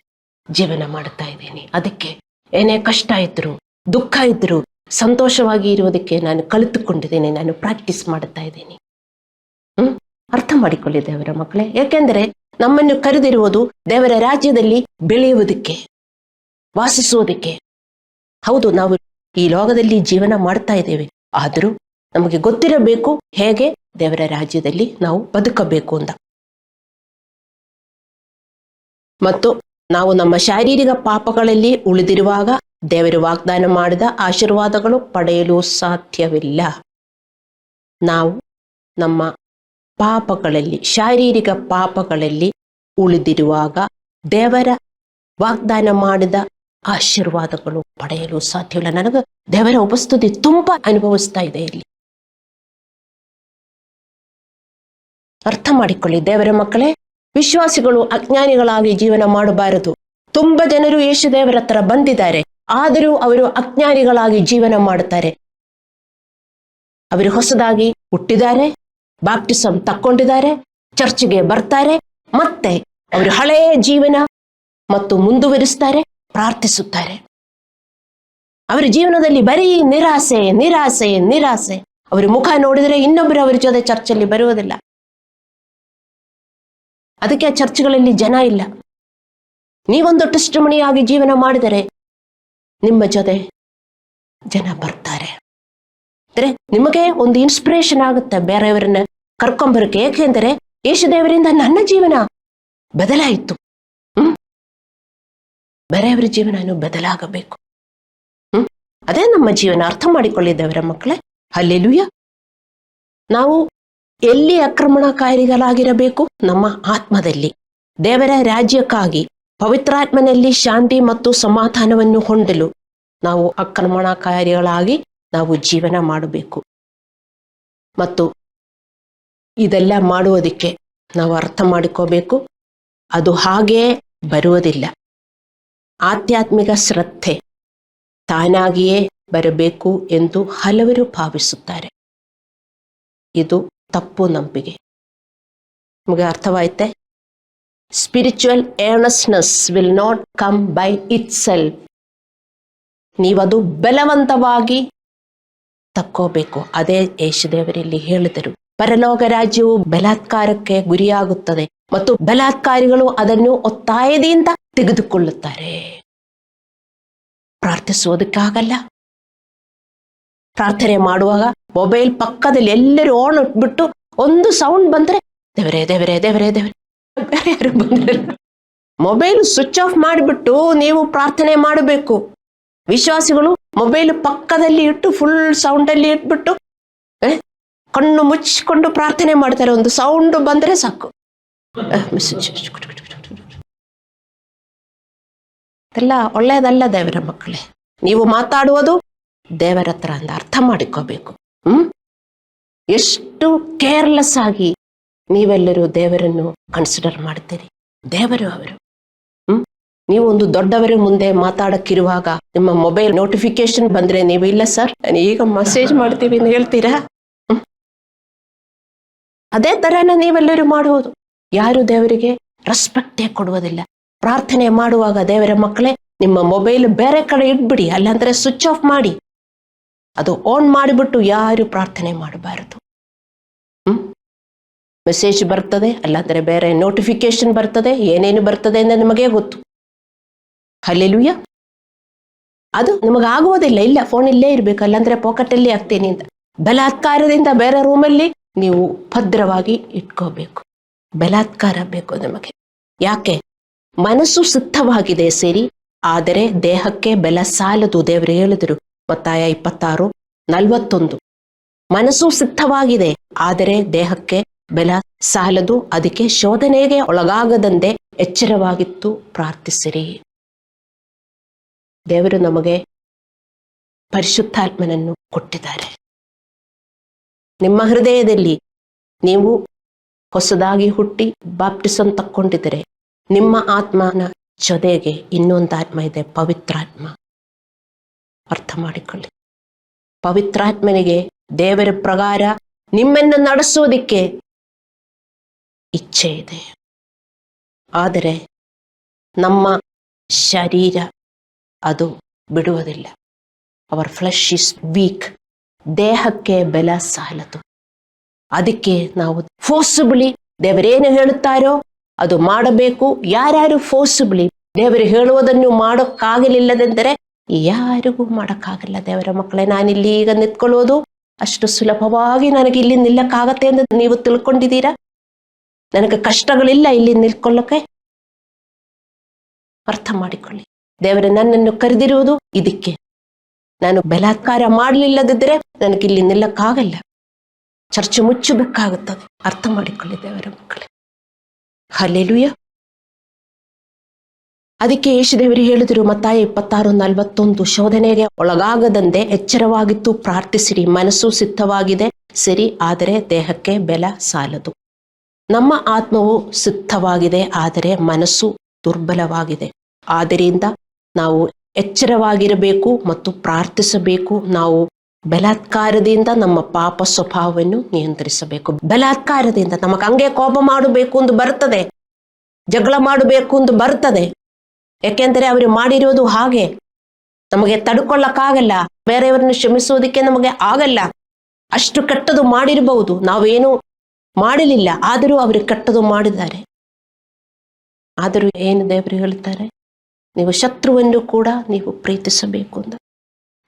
ಜೀವನ ಮಾಡ್ತಾ ಇದ್ದೀನಿ. ಅದಕ್ಕೆ ಏನೇ ಕಷ್ಟ ಇದ್ರು, ದುಃಖ ಇದ್ರು ಸಂತೋಷವಾಗಿ ಇರುವುದಕ್ಕೆ ನಾನು ಕಲಿತುಕೊಂಡಿದ್ದೇನೆ, ನಾನು ಪ್ರಾಕ್ಟೀಸ್ ಮಾಡ್ತಾ ಇದ್ದೀನಿ. ಅರ್ಥ ಮಾಡಿಕೊಳ್ಳಿ ದೇವರ ಮಕ್ಕಳೇ. ಯಾಕೆಂದ್ರೆ ನಮ್ಮನ್ನು ಕರೆದಿರುವುದು ದೇವರ ರಾಜ್ಯದಲ್ಲಿ ಬೆಳೆಯುವುದಕ್ಕೆ, ವಾಸಿಸುವುದಕ್ಕೆ. ಹೌದು, ನಾವು ಈ ಲೋಕದಲ್ಲಿ ಜೀವನ ಮಾಡ್ತಾ ಇದ್ದೇವೆ, ಆದರೂ ನಮಗೆ ಗೊತ್ತಿರಬೇಕು ಹೇಗೆ ದೇವರ ರಾಜ್ಯದಲ್ಲಿ ನಾವು ಬದುಕಬೇಕು ಅಂತ. ಮತ್ತು ನಾವು ನಮ್ಮ ಶಾರೀರಿಕ ಪಾಪಗಳಲ್ಲಿ ಉಳಿದಿರುವಾಗ ದೇವರು ವಾಗ್ದಾನ ಮಾಡಿದ ಆಶೀರ್ವಾದಗಳು ಪಡೆಯಲು ಸಾಧ್ಯವಿಲ್ಲ. ನಾವು ನಮ್ಮ ಪಾಪಗಳಲ್ಲಿ, ಶಾರೀರಿಕ ಪಾಪಗಳಲ್ಲಿ ಉಳಿದಿರುವಾಗ ದೇವರ ವಾಗ್ದಾನ ಮಾಡಿದ ಆಶೀರ್ವಾದಗಳು ಪಡೆಯಲು ಸಾಧ್ಯವಿಲ್ಲ. ನನಗೆ ದೇವರ ಉಪಸ್ಥಿತಿ ತುಂಬಾ ಅನುಭವಿಸ್ತಾ ಇದೆ ಇಲ್ಲಿ. ಅರ್ಥ ಮಾಡಿಕೊಳ್ಳಿ ದೇವರ ಮಕ್ಕಳೇ. ವಿಶ್ವಾಸಿಗಳು ಅಜ್ಞಾನಿಗಳಾಗಿ ಜೀವನ ಮಾಡಬಾರದು. ತುಂಬಾ ಜನರು ಯೇಸು ದೇವರ ಹತ್ರ ಬಂದಿದ್ದಾರೆ, ಆದರೂ ಅವರು ಅಜ್ಞಾನಿಗಳಾಗಿ ಜೀವನ ಮಾಡುತ್ತಾರೆ. ಅವರು ಹೊಸದಾಗಿ ಹುಟ್ಟಿದ್ದಾರೆ, ಬಾಪ್ಟಿಸಮ್ ತಕ್ಕೊಂಡಿದ್ದಾರೆ, ಚರ್ಚ್ಗೆ ಬರ್ತಾರೆ, ಮತ್ತೆ ಅವರು ಹಳೆಯ ಜೀವನ ಮತ್ತು ಮುಂದುವರಿಸ್ತಾರೆ, ಪ್ರಾರ್ಥಿಸುತ್ತಾರೆ. ಅವರ ಜೀವನದಲ್ಲಿ ಬರೀ ನಿರಾಸೆ ನಿರಾಸೆ ನಿರಾಸೆ. ಅವರ ಮುಖ ನೋಡಿದರೆ ಇನ್ನೊಬ್ಬರು ಅವರ ಜೊತೆ ಚರ್ಚಲ್ಲಿ ಬರುವುದಿಲ್ಲ. ಅದಕ್ಕೆ ಚರ್ಚ್ಗಳಲ್ಲಿ ಜನ ಇಲ್ಲ. ನೀವೊಂದು ಟೆಸ್ಟಿಮನಿಯಾಗಿ ಜೀವನ ಮಾಡಿದರೆ ನಿಮ್ಮ ಜೊತೆ ಜನ ಬರ್ತಾರೆ. ಅಂದ್ರೆ ನಿಮಗೆ ಒಂದು ಇನ್ಸ್ಪಿರೇಷನ್ ಆಗುತ್ತೆ ಬೇರೆಯವರನ್ನ ಕರ್ಕೊಂಬರಕ್ಕೆ. ಏಕೆಂದರೆ ಯೇಸು ದೇವರಿಂದ ನನ್ನ ಜೀವನ ಬದಲಾಯಿತು. ಬೇರೆಯವರ ಜೀವನ ಬದಲಾಗಬೇಕು. ಅದೇ ನಮ್ಮ ಜೀವನ. ಅರ್ಥ ಮಾಡಿಕೊಳ್ಳಿದ್ದೇವರ ಮಕ್ಕಳೇ. ಹಲ್ಲೆಲೂಯ. ನಾವು ಎಲ್ಲಿ ಆಕ್ರಮಣಕಾರಿಗಳಾಗಿರಬೇಕು? ನಮ್ಮ ಆತ್ಮದಲ್ಲಿ. ದೇವರ ರಾಜ್ಯಕ್ಕಾಗಿ ಪವಿತ್ರಾತ್ಮನಲ್ಲಿ ಶಾಂತಿ ಮತ್ತು ಸಮಾಧಾನವನ್ನು ಹೊಂದಲು ನಾವು ಆಕ್ರಮಣಕಾರಿಗಳಾಗಿ ನಾವು ಜೀವನ ಮಾಡಬೇಕು. ಮತ್ತು ಇದೆಲ್ಲ ಮಾಡುವುದಕ್ಕೆ ನಾವು ಅರ್ಥ ಮಾಡಿಕೋಬೇಕು, ಅದು ಹಾಗೇ ಬರುವುದಿಲ್ಲ. ಆಧ್ಯಾತ್ಮಿಕ ಶ್ರದ್ಧೆ ತಾನಾಗಿಯೇ ಬರಬೇಕು ಎಂದು ಹಲವರು ಭಾವಿಸುತ್ತಾರೆ. ಇದು ತಪ್ಪು ನಂಬಿಕೆ. ನಿಮಗೆ ಅರ್ಥವಾಯ್ತೆ? Spiritual earnestness will not come by itself. ನೀವದು ಬಲವಂತವಾಗಿ ತಕ್ಕೋಬೇಕು. ಅದೇ ಯೇಸುದೇವರಲ್ಲಿ ಹೇಳಿದರು, ಪರಲೋಕ ರಾಜ್ಯವು ಬಲಾತ್ಕಾರಕ್ಕೆ ಗುರಿಯಾಗುತ್ತದೆ ಮತ್ತು ಬಲಾತ್ಕಾರಿಗಳು ಅದನ್ನು ಒತ್ತಾಯದಿಂದ ತೆಗೆದುಕೊಳ್ಳುತ್ತಾರೆ. ಪ್ರಾರ್ಥಿಸುವುದಕ್ಕಾಗಲ್ಲ. ಪ್ರಾರ್ಥನೆ ಮಾಡುವಾಗ ಮೊಬೈಲ್ ಪಕ್ಕದಲ್ಲಿ ಎಲ್ಲರೂ ಆನ್ ಇಟ್ಬಿಟ್ಟು ಒಂದು ಸೌಂಡ್ ಬಂದ್ರೆ ದೇವರೇ ದೇವರೇ ದೇವರೇ ದೇವರೇ, ಬೇರೆ ಯಾರು ಬಂದ್ರೆ ಮೊಬೈಲ್ ಸ್ವಿಚ್ ಆಫ್ ಮಾಡಿಬಿಟ್ಟು ನೀವು ಪ್ರಾರ್ಥನೆ ಮಾಡಬೇಕು. ವಿಶ್ವಾಸಿಗಳು ಮೊಬೈಲ್ ಪಕ್ಕದಲ್ಲಿ ಇಟ್ಟು ಫುಲ್ ಸೌಂಡ್ ಅಲ್ಲಿ ಇಟ್ಬಿಟ್ಟು ಕಣ್ಣು ಮುಚ್ಚಿಕೊಂಡು ಪ್ರಾರ್ಥನೆ ಮಾಡ್ತಾರೆ. ಒಂದು ಸೌಂಡ್ ಬಂದ್ರೆ ಸಾಕು. ಎಲ್ಲ ಒಳ್ಳೆಯದಲ್ಲ ದೇವರ ಮಕ್ಕಳೇ. ನೀವು ಮಾತಾಡುವುದು ದೇವರ ಹತ್ರ ಅಂತ ಅರ್ಥ ಮಾಡಿಕೋಬೇಕು. ಎಷ್ಟು ಕೇರ್ಲೆಸ್ ಆಗಿ ನೀವೆಲ್ಲರೂ ದೇವರನ್ನು ಕನ್ಸಿಡರ್ ಮಾಡ್ತೀರಿ. ದೇವರು ಅವರು. ನೀವು ಒಂದು ದೊಡ್ಡವರ ಮುಂದೆ ಮಾತಾಡಕ್ಕಿರುವಾಗ ನಿಮ್ಮ ಮೊಬೈಲ್ ನೋಟಿಫಿಕೇಶನ್ ಬಂದ್ರೆ ನೀವು ಇಲ್ಲ ಸರ್ ನಾನು ಈಗ ಮೆಸೇಜ್ ಮಾಡ್ತೀವಿ ಅಂತ ಹೇಳ್ತೀರಾ? ಅದೇ ತರನ ನೀವೆಲ್ಲರೂ ಮಾಡುವುದು. ಯಾರು ದೇವರಿಗೆ ರೆಸ್ಪೆಕ್ಟೇ ಕೊಡುವುದಿಲ್ಲ. ಪ್ರಾರ್ಥನೆ ಮಾಡುವಾಗ ದೇವರ ಮಕ್ಕಳೇ ನಿಮ್ಮ ಮೊಬೈಲ್ ಬೇರೆ ಕಡೆ ಇಟ್ಬಿಡಿ, ಅಲ್ಲಾಂದ್ರೆ ಸ್ವಿಚ್ ಆಫ್ ಮಾಡಿ. ಅದು ಆನ್ ಮಾಡಿಬಿಟ್ಟು ಯಾರು ಪ್ರಾರ್ಥನೆ ಮಾಡಬಾರದು. ಮೆಸೇಜ್ ಬರ್ತದೆ, ಅಲ್ಲಾಂದ್ರೆ ಬೇರೆ ನೋಟಿಫಿಕೇಶನ್ ಬರ್ತದೆ, ಏನೇನು ಬರ್ತದೆ ಅಂತ ನಿಮಗೆ ಗೊತ್ತು. ಹಲ್ಲೆಲೂಯಾ. ಅದು ನಿಮಗಾಗುವುದಿಲ್ಲ, ಇಲ್ಲ ಫೋನ್ ಇಲ್ಲೇ ಇರ್ಬೇಕು, ಅಲ್ಲಾಂದ್ರೆ ಪಾಕೆಟಲ್ಲಿ ಆಗ್ತೇನೆ ಅಂತ ಬಲಾತ್ಕಾರದಿಂದ ಬೇರೆ ರೂಮಲ್ಲಿ ನೀವು ಭದ್ರವಾಗಿ ಇಟ್ಕೋಬೇಕು. ಬಲಾತ್ಕಾರ ಬೇಕು ನಮಗೆ. ಯಾಕೆ? ಮನಸ್ಸು ಸಿದ್ಧವಾಗಿದೆ ಸರಿ, ಆದರೆ ದೇಹಕ್ಕೆ ಬಲ ಸಾಲದು. ದೇವರು ಹೇಳಿದರು ಮತ್ತಾಯ 26:41. ಮನಸ್ಸು ಸಿದ್ಧವಾಗಿದೆ, ಆದರೆ ದೇಹಕ್ಕೆ ಬಲ ಸಾಲದು. ಅದಕ್ಕೆ ಶೋಧನೆಗೆ ಒಳಗಾಗದಂತೆ ಎಚ್ಚರವಾಗಿತ್ತು ಪ್ರಾರ್ಥಿಸಿರಿ. ದೇವರು ನಮಗೆ ಪರಿಶುದ್ಧಾತ್ಮನನ್ನು ಕೊಟ್ಟಿದ್ದಾರೆ. ನಿಮ್ಮ ಹೃದಯದಲ್ಲಿ ನೀವು ಹೊಸದಾಗಿ ಹುಟ್ಟಿ ಬಾಪ್ಟಿಸಮ್ ತಕ್ಕೊಂಡಿದ್ದರೆ ನಿಮ್ಮ ಆತ್ಮನ ಜೊತೆಗೆ ಇನ್ನೊಂದು ಆತ್ಮ ಇದೆ, ಪವಿತ್ರಾತ್ಮ. ಅರ್ಥ ಮಾಡಿಕೊಳ್ಳಿ. ಪವಿತ್ರಾತ್ಮನಿಗೆ ದೇವರ ಪ್ರಕಾರ ನಿಮ್ಮನ್ನು ನಡೆಸೋದಿಕ್ಕೆ ಇಚ್ಛೆ ಇದೆ. ಆದರೆ ನಮ್ಮ ಶರೀರ ಅದು ಬಿಡುವುದಿಲ್ಲ. Our flesh is weak. ದೇಹಕ್ಕೆ ಬಲ ಸಾಲದು. ಅದಕ್ಕೆ ನಾವು ಫೋರ್ಸಿಬಲಿ ದೇವರೇನು ಹೇಳುತ್ತಾರೋ ಅದು ಮಾಡಬೇಕು. ಯಾರ್ಯಾರು ಫೋರ್ಸಿಬಲಿ ದೇವರು ಹೇಳುವುದನ್ನು ಮಾಡೋಕ್ಕಾಗಲಿಲ್ಲದೆಂದರೆ ಯಾರಿಗೂ ಮಾಡೋಕ್ಕಾಗಲ್ಲ. ದೇವರ ಮಕ್ಕಳೇ, ನಾನಿಲ್ಲಿ ಈಗ ನಿಂತ್ಕೊಳ್ಳೋದು ಅಷ್ಟು ಸುಲಭವಾಗಿ ನನಗೆ ಇಲ್ಲಿ ನಿಲ್ಲಕ್ಕಾಗತ್ತೆ ಅಂತ ನೀವು ತಿಳ್ಕೊಂಡಿದ್ದೀರಾ? ನನಗೆ ಕಷ್ಟಗಳಿಲ್ಲ ಇಲ್ಲಿ ನಿಲ್ಕೊಳ್ಳೋಕೆ. ಅರ್ಥ ಮಾಡಿಕೊಳ್ಳಿ. ದೇವರು ನನ್ನನ್ನು ಕರೆದಿರುವುದು ಇದಕ್ಕೆ. ನಾನು ಬಲಾತ್ಕಾರ ಮಾಡಲಿಲ್ಲದಿದ್ದರೆ ನನಗಿಲ್ಲಿ ನಿಲ್ಲಕ್ಕಾಗಲ್ಲ. ಚರ್ಚೆ ಮುಚ್ಚಬೇಕಾಗುತ್ತದೆ. ಅರ್ಥ ಮಾಡಿಕೊಳ್ಳಿ ದೇವರ ಮಕ್ಕಳೇ. ಹಲ್ಲೆಲೂಯಾ. ಅದಕ್ಕೆ ಯೇಸುದೇವರು ಹೇಳಿದರು ಮತ್ತಾಯ 26:41, ಶೋಧನೆಗೆ ಒಳಗಾಗದಂತೆ ಎಚ್ಚರವಾಗಿತ್ತು ಪ್ರಾರ್ಥಿಸಿರಿ. ಮನಸ್ಸು ಸಿದ್ಧವಾಗಿದೆ ಸರಿ, ಆದರೆ ದೇಹಕ್ಕೆ ಬಲ ಸಾಲದು. ನಮ್ಮ ಆತ್ಮವು ಸಿದ್ಧವಾಗಿದೆ, ಆದರೆ ಮನಸ್ಸು ದುರ್ಬಲವಾಗಿದೆ. ಆದ್ದರಿಂದ ನಾವು ಎಚ್ಚರವಾಗಿರಬೇಕು ಮತ್ತು ಪ್ರಾರ್ಥಿಸಬೇಕು. ನಾವು ಬಲಾತ್ಕಾರದಿಂದ ನಮ್ಮ ಪಾಪ ಸ್ವಭಾವವನ್ನು ನಿಯಂತ್ರಿಸಬೇಕು. ಬಲಾತ್ಕಾರದಿಂದ ನಮಗೆ ಹಂಗೆ ಕೋಪ ಮಾಡಬೇಕು ಎಂದು ಬರ್ತದೆ, ಜಗಳ ಮಾಡಬೇಕು ಎಂದು ಬರ್ತದೆ. ಯಾಕೆಂದರೆ ಅವರು ಮಾಡಿರೋದು ಹಾಗೆ. ನಮಗೆ ತಡ್ಕೊಳ್ಳಕ್ಕಾಗಲ್ಲ, ಬೇರೆಯವರನ್ನು ಕ್ಷಮಿಸೋದಕ್ಕೆ ನಮಗೆ ಆಗಲ್ಲ. ಅಷ್ಟು ಕೆಟ್ಟದು ಮಾಡಿರಬಹುದು, ನಾವೇನು ಮಾಡಲಿಲ್ಲ, ಆದರೂ ಅವರು ಕೆಟ್ಟದು ಮಾಡಿದ್ದಾರೆ. ಆದರೂ ಏನು ದೇವರು ಹೇಳ್ತಾರೆ? ನೀವು ಶತ್ರುವನ್ನು ಕೂಡ ನೀವು ಪ್ರೀತಿಸಬೇಕು ಅಂತ.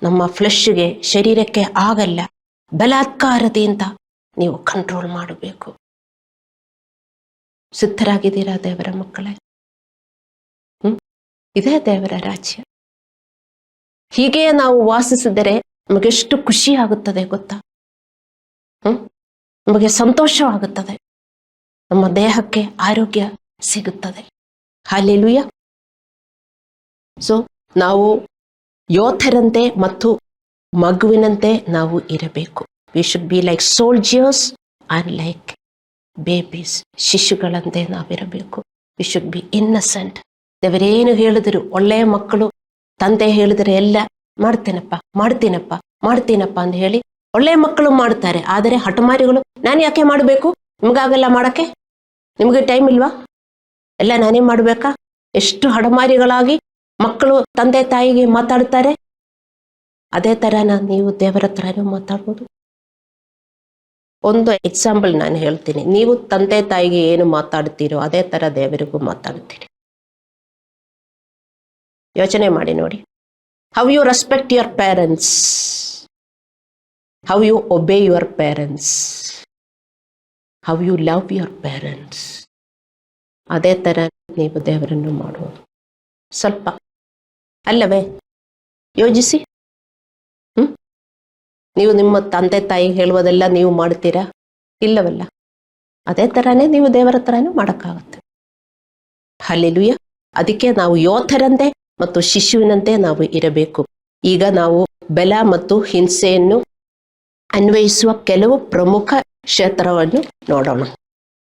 ನಮ್ಮ ಫ್ಲೆಶ್ಗೆ, ಶರೀರಕ್ಕೆ ಆಗಲ್ಲ. ಬಲಾತ್ಕಾರದಿಂದ ನೀವು ಕಂಟ್ರೋಲ್ ಮಾಡಬೇಕು. ಸಿದ್ಧರಾಗಿದ್ದೀರಾ ದೇವರ ಮಕ್ಕಳೇ? ಇದೇ ದೇವರ ರಾಜ್ಯ. ಹೀಗೆ ನಾವು ವಾಸಿಸಿದರೆ ನಮಗೆಷ್ಟು ಖುಷಿ ಆಗುತ್ತದೆ ಗೊತ್ತಾ? ನಮಗೆ ಸಂತೋಷವಾಗುತ್ತದೆ. ನಮ್ಮ ದೇಹಕ್ಕೆ ಆರೋಗ್ಯ ಸಿಗುತ್ತದೆ. ಹಲ್ಲೆಲೂಯಾ. ಸೊ ನಾವು ಯೋಧರಂತೆ ಮತ್ತು ಮಗುವಿನಂತೆ ನಾವು ಇರಬೇಕು. We should be like soldiers and like babies. ಶಿಶುಗಳಂತೆ ನಾವಿರಬೇಕು. We should be innocent. ದೇವರೇನು ಹೇಳಿದರು, ಒಳ್ಳೆಯ ಮಕ್ಕಳು ತಂದೆ ಹೇಳಿದರೆ ಎಲ್ಲ ಮಾಡ್ತೇನಪ್ಪ ಮಾಡ್ತೀನಪ್ಪ ಮಾಡ್ತೀನಪ್ಪ ಅಂತ ಹೇಳಿ ಒಳ್ಳೆಯ ಮಕ್ಕಳು ಮಾಡ್ತಾರೆ. ಆದರೆ ಹಠಮಾರಿಗಳು, ನಾನು ಯಾಕೆ ಮಾಡಬೇಕು, ನಿಮಗಾಗಲ್ಲ ಮಾಡಕ್ಕೆ, ನಿಮಗೆ ಟೈಮ್ ಇಲ್ವಾ, ಎಲ್ಲ ನಾನೇ ಮಾಡಬೇಕಾ? ಎಷ್ಟು ಹಠಮಾರಿಗಳಾಗಿ ಮಕ್ಕಳು ತಂದೆ ತಾಯಿಗೆ ಮಾತಾಡ್ತಾರೆ. ಅದೇ ಥರನ ನೀವು ದೇವರ ಹತ್ರನೂ ಮಾತಾಡ್ಬೋದು. ಒಂದು ಎಕ್ಸಾಂಪಲ್ ನಾನು ಹೇಳ್ತೀನಿ. ನೀವು ತಂದೆ ತಾಯಿಗೆ ಏನು ಮಾತಾಡ್ತೀರೋ ಅದೇ ಥರ ದೇವರಿಗೂ ಮಾತಾಡ್ತೀರಿ. ಯೋಚನೆ ಮಾಡಿ ನೋಡಿ. How you respect your parents, how you obey your parents, how you love your parents. ಅದೇ ಥರ ನೀವು ದೇವರನ್ನು ಮಾಡುವುದು. ಸ್ವಲ್ಪ ಅಲ್ಲವೇ? ಯೋಚಿಸಿ. ನೀವು ನಿಮ್ಮ ತಂದೆ ತಾಯಿ ಹೇಳುವುದೆಲ್ಲ ನೀವು ಮಾಡ್ತೀರಾ? ಇಲ್ಲವಲ್ಲ. ಅದೇ ಥರನೇ ನೀವು ದೇವರ ಹತ್ರನೂ ಮಾಡೋಕ್ಕಾಗುತ್ತೆ. ಹಲ್ಲೆಲೂಯಾ. ಅದಕ್ಕೆ ನಾವು ಯೋಧರಂತೆ ಮತ್ತು ಶಿಶುವಿನಂತೆ ನಾವು ಇರಬೇಕು. ಈಗ ನಾವು ಬಲ ಮತ್ತು ಹಿಂಸೆಯನ್ನು ಅನ್ವಯಿಸುವ ಕೆಲವು ಪ್ರಮುಖ ಕ್ಷೇತ್ರವನ್ನು ನೋಡೋಣ.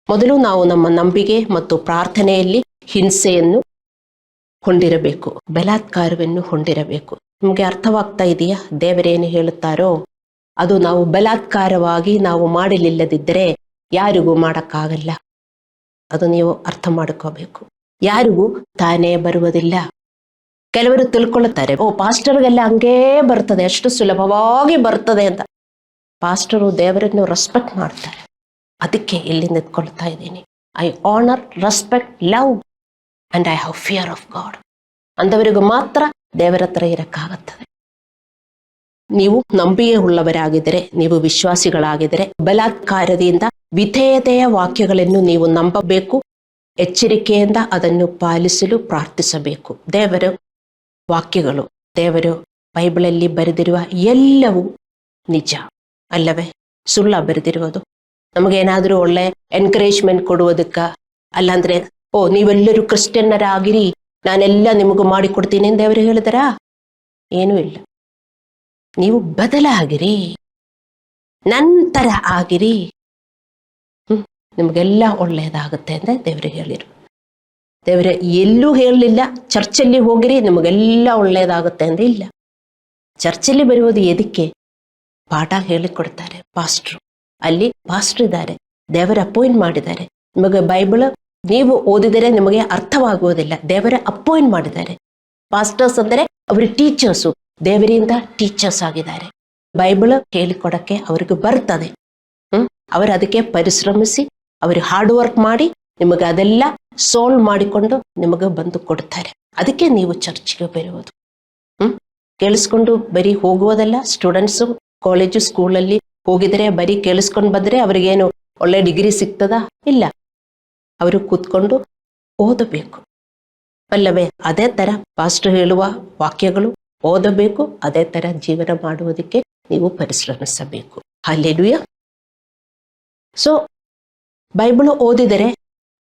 ಮೊದಲು ನಾವು ನಮ್ಮ ನಂಬಿಕೆ ಮತ್ತು ಪ್ರಾರ್ಥನೆಯಲ್ಲಿ ಹಿಂಸೆಯನ್ನು ಹೊಂದಿರಬೇಕು, ಬಲಾತ್ಕಾರವನ್ನು ಹೊಂದಿರಬೇಕು. ನಿಮಗೆ ಅರ್ಥವಾಗ್ತಾ ಇದೆಯಾ? ದೇವರೇನು ಹೇಳುತ್ತಾರೋ ಅದು ನಾವು ಬಲಾತ್ಕಾರವಾಗಿ ನಾವು ಮಾಡಲಿಲ್ಲದಿದ್ದರೆ ಯಾರಿಗೂ ಮಾಡೋಕ್ಕಾಗಲ್ಲ. ಅದು ನೀವು ಅರ್ಥ ಮಾಡ್ಕೋಬೇಕು. ಯಾರಿಗೂ ತಾನೇ ಬರುವುದಿಲ್ಲ. ಕೆಲವರು ತಿಳ್ಕೊಳ್ಳುತ್ತಾರೆ, ಓ ಪಾಸ್ಟರ್ಗೆಲ್ಲ ಹಂಗೇ ಬರ್ತದೆ, ಅಷ್ಟು ಸುಲಭವಾಗಿ ಬರ್ತದೆ ಅಂತ. ಪಾಸ್ಟರು ದೇವರನ್ನು ರೆಸ್ಪೆಕ್ಟ್ ಮಾಡ್ತಾರೆ. ಅದಕ್ಕೆ ಇಲ್ಲಿ ನಿಂತ್ಕೊಳ್ತಾ ಇದ್ದೀನಿ. I honour, respect, love and I have fear of God. ಅಂದವರಿಗೂ ಮಾತ್ರ ದೇವರ ಹತ್ರ ಇರಕ್ಕಾಗುತ್ತದೆ. ನೀವು ನಂಬಿಕೆ ಉಳ್ಳವರಾಗಿದ್ದರೆ, ನೀವು ವಿಶ್ವಾಸಿಗಳಾಗಿದ್ದರೆ, ಬಲಾತ್ಕಾರದಿಂದ ವಿಧೇಯತೆಯ ವಾಕ್ಯಗಳನ್ನು ನೀವು ನಂಬಬೇಕು. ಎಚ್ಚರಿಕೆಯಿಂದ ಅದನ್ನು ಪಾಲಿಸಲು ಪ್ರಾರ್ಥಿಸಬೇಕು. ದೇವರ ವಾಕ್ಯಗಳು, ದೇವರು ಬೈಬಲಲ್ಲಿ ಬರೆದಿರುವ ಎಲ್ಲವೂ ನಿಜ ಅಲ್ಲವೇ? ಸುಳ್ಳ ಬರೆದಿರುವುದು ನಮಗೇನಾದರೂ ಒಳ್ಳೆ ಎನ್ಕರೇಜ್ಮೆಂಟ್ ಕೊಡುವುದಕ್ಕ, ಅಲ್ಲಾಂದ್ರೆ ಓ ನೀವೆಲ್ಲರೂ ಕ್ರಿಶ್ಚಿಯನ್ನರಾಗಿರಿ, ನಾನೆಲ್ಲ ನಿಮಗೂ ಮಾಡಿಕೊಡ್ತೀನಿ ದೇವರು ಹೇಳಿದರಾ? ಏನೂ ಇಲ್ಲ. ನೀವು ಬದಲಾಗಿರಿ, ನಂತರ ಆಗಿರಿ, ನಿಮಗೆಲ್ಲ ಒಳ್ಳೆಯದಾಗುತ್ತೆ ಅಂತ ದೇವರು ಹೇಳಿರು. ದೇವರೇ ಎಲ್ಲೂ ಹೇಳಲಿಲ್ಲ ಚರ್ಚಲ್ಲಿ ಹೋಗಿರಿ ನಿಮಗೆಲ್ಲ ಒಳ್ಳೆಯದಾಗುತ್ತೆ ಅಂದ್ರೆ ಇಲ್ಲ. ಚರ್ಚಲ್ಲಿ ಬರುವುದು ಎದಕ್ಕೆ? ಪಾಠ ಹೇಳಿಕೊಡ್ತಾರೆ ಪಾಸ್ಟ್ರು. ಅಲ್ಲಿ ಪಾಸ್ಟ್ರು ಇದ್ದಾರೆ, ದೇವರ ಅಪಾಯಿಂಟ್ ಮಾಡಿದ್ದಾರೆ. ನಿಮಗೆ ಬೈಬಲ್ ನೀವು ಓದಿದರೆ ನಿಮಗೆ ಅರ್ಥವಾಗುವುದಿಲ್ಲ, ದೇವರ ಅಪಾಯಿಂಟ್ ಮಾಡಿದ್ದಾರೆ. ಪಾಸ್ಟರ್ಸ್ ಅಂದರೆ ಅವರು ಟೀಚರ್ಸು, ದೇವರಿಂದ ಟೀಚರ್ಸ್ ಆಗಿದ್ದಾರೆ. ಬೈಬಲ್ ಹೇಳಿಕೊಡಕ್ಕೆ ಅವ್ರಿಗೆ ಬರ್ತದೆ. ಅವರು ಅದಕ್ಕೆ ಪರಿಶ್ರಮಿಸಿ, ಅವರು ಹಾರ್ಡ್ ವರ್ಕ್ ಮಾಡಿ ನಿಮಗೆ ಅದೆಲ್ಲ ಸಾಲ್ವ್ ಮಾಡಿಕೊಂಡು ನಿಮಗೆ ಬಂದು ಕೊಡ್ತಾರೆ. ಅದಕ್ಕೆ ನೀವು ಚರ್ಚ್ಗೆ ಬರುವುದು. ಕೇಳಿಸ್ಕೊಂಡು ಬರೀ ಹೋಗುವುದಲ್ಲ. ಸ್ಟೂಡೆಂಟ್ಸು ಕಾಲೇಜು ಸ್ಕೂಲಲ್ಲಿ ಹೋಗಿದರೆ ಬರೀ ಕೇಳಿಸ್ಕೊಂಡು ಬಂದರೆ ಅವ್ರಿಗೇನು ಒಳ್ಳೆ ಡಿಗ್ರಿ ಸಿಗ್ತದಾ? ಇಲ್ಲ. ಅವರು ಕೂತ್ಕೊಂಡು ಓದಬೇಕು ಅಲ್ಲವೇ? ಅದೇ ತರ ಪಾಸ್ಟರ್ ಹೇಳುವ ವಾಕ್ಯಗಳು ಓದಬೇಕು, ಅದೇ ತರ ಜೀವನ ಮಾಡುವುದಕ್ಕೆ ನೀವು ಪರಿಶ್ರಮಿಸಬೇಕು. ಹಲ್ಲೆಲೂಯಾ. ಸೊ ಬೈಬಲ್ ಓದಿದರೆ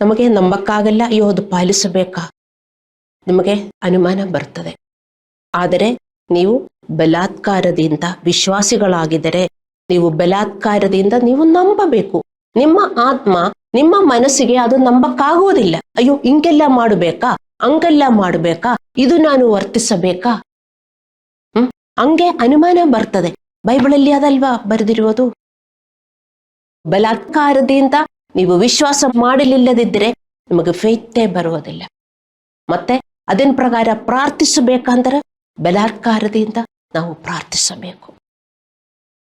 ನಮಗೆ ನಂಬಕ್ಕಾಗಲ್ಲ, ಅಯ್ಯೋ ಅದು ಪಾಲಿಸಬೇಕಾ, ನಿಮಗೆ ಅನುಮಾನ ಬರ್ತದೆ. ಆದರೆ ನೀವು ಬಲಾತ್ಕಾರದಿಂದ ವಿಶ್ವಾಸಿಗಳಾಗಿದ್ದರೆ, ನೀವು ಬಲಾತ್ಕಾರದಿಂದ ನೀವು ನಂಬಬೇಕು. ನಿಮ್ಮ ಆತ್ಮ, ನಿಮ್ಮ ಮನಸ್ಸಿಗೆ ಅದು ನಂಬಕ್ಕಾಗುವುದಿಲ್ಲ. ಅಯ್ಯೋ ಹಿಂಗೆಲ್ಲ ಮಾಡಬೇಕಾ, ಹಂಗೆಲ್ಲ ಮಾಡಬೇಕಾ, ಇದು ನಾನು ವರ್ತಿಸಬೇಕಾ, ಹಂಗೆ ಅನುಮಾನ ಬರ್ತದೆ. ಬೈಬಲಲ್ಲಿ ಅದಲ್ವಾ ಬರೆದಿರುವುದು? ಬಲಾತ್ಕಾರದಿಂದ ನೀವು ವಿಶ್ವಾಸ ಮಾಡಲಿಲ್ಲದಿದ್ದರೆ ನಿಮಗೆ ಫೇತೇ ಬರುವುದಿಲ್ಲ. ಮತ್ತೆ ಅದನ್ ಪ್ರಕಾರ ಪ್ರಾರ್ಥಿಸಬೇಕಂದ್ರೆ ಬಲಾತ್ಕಾರದಿಂದ ನಾವು ಪ್ರಾರ್ಥಿಸಬೇಕು.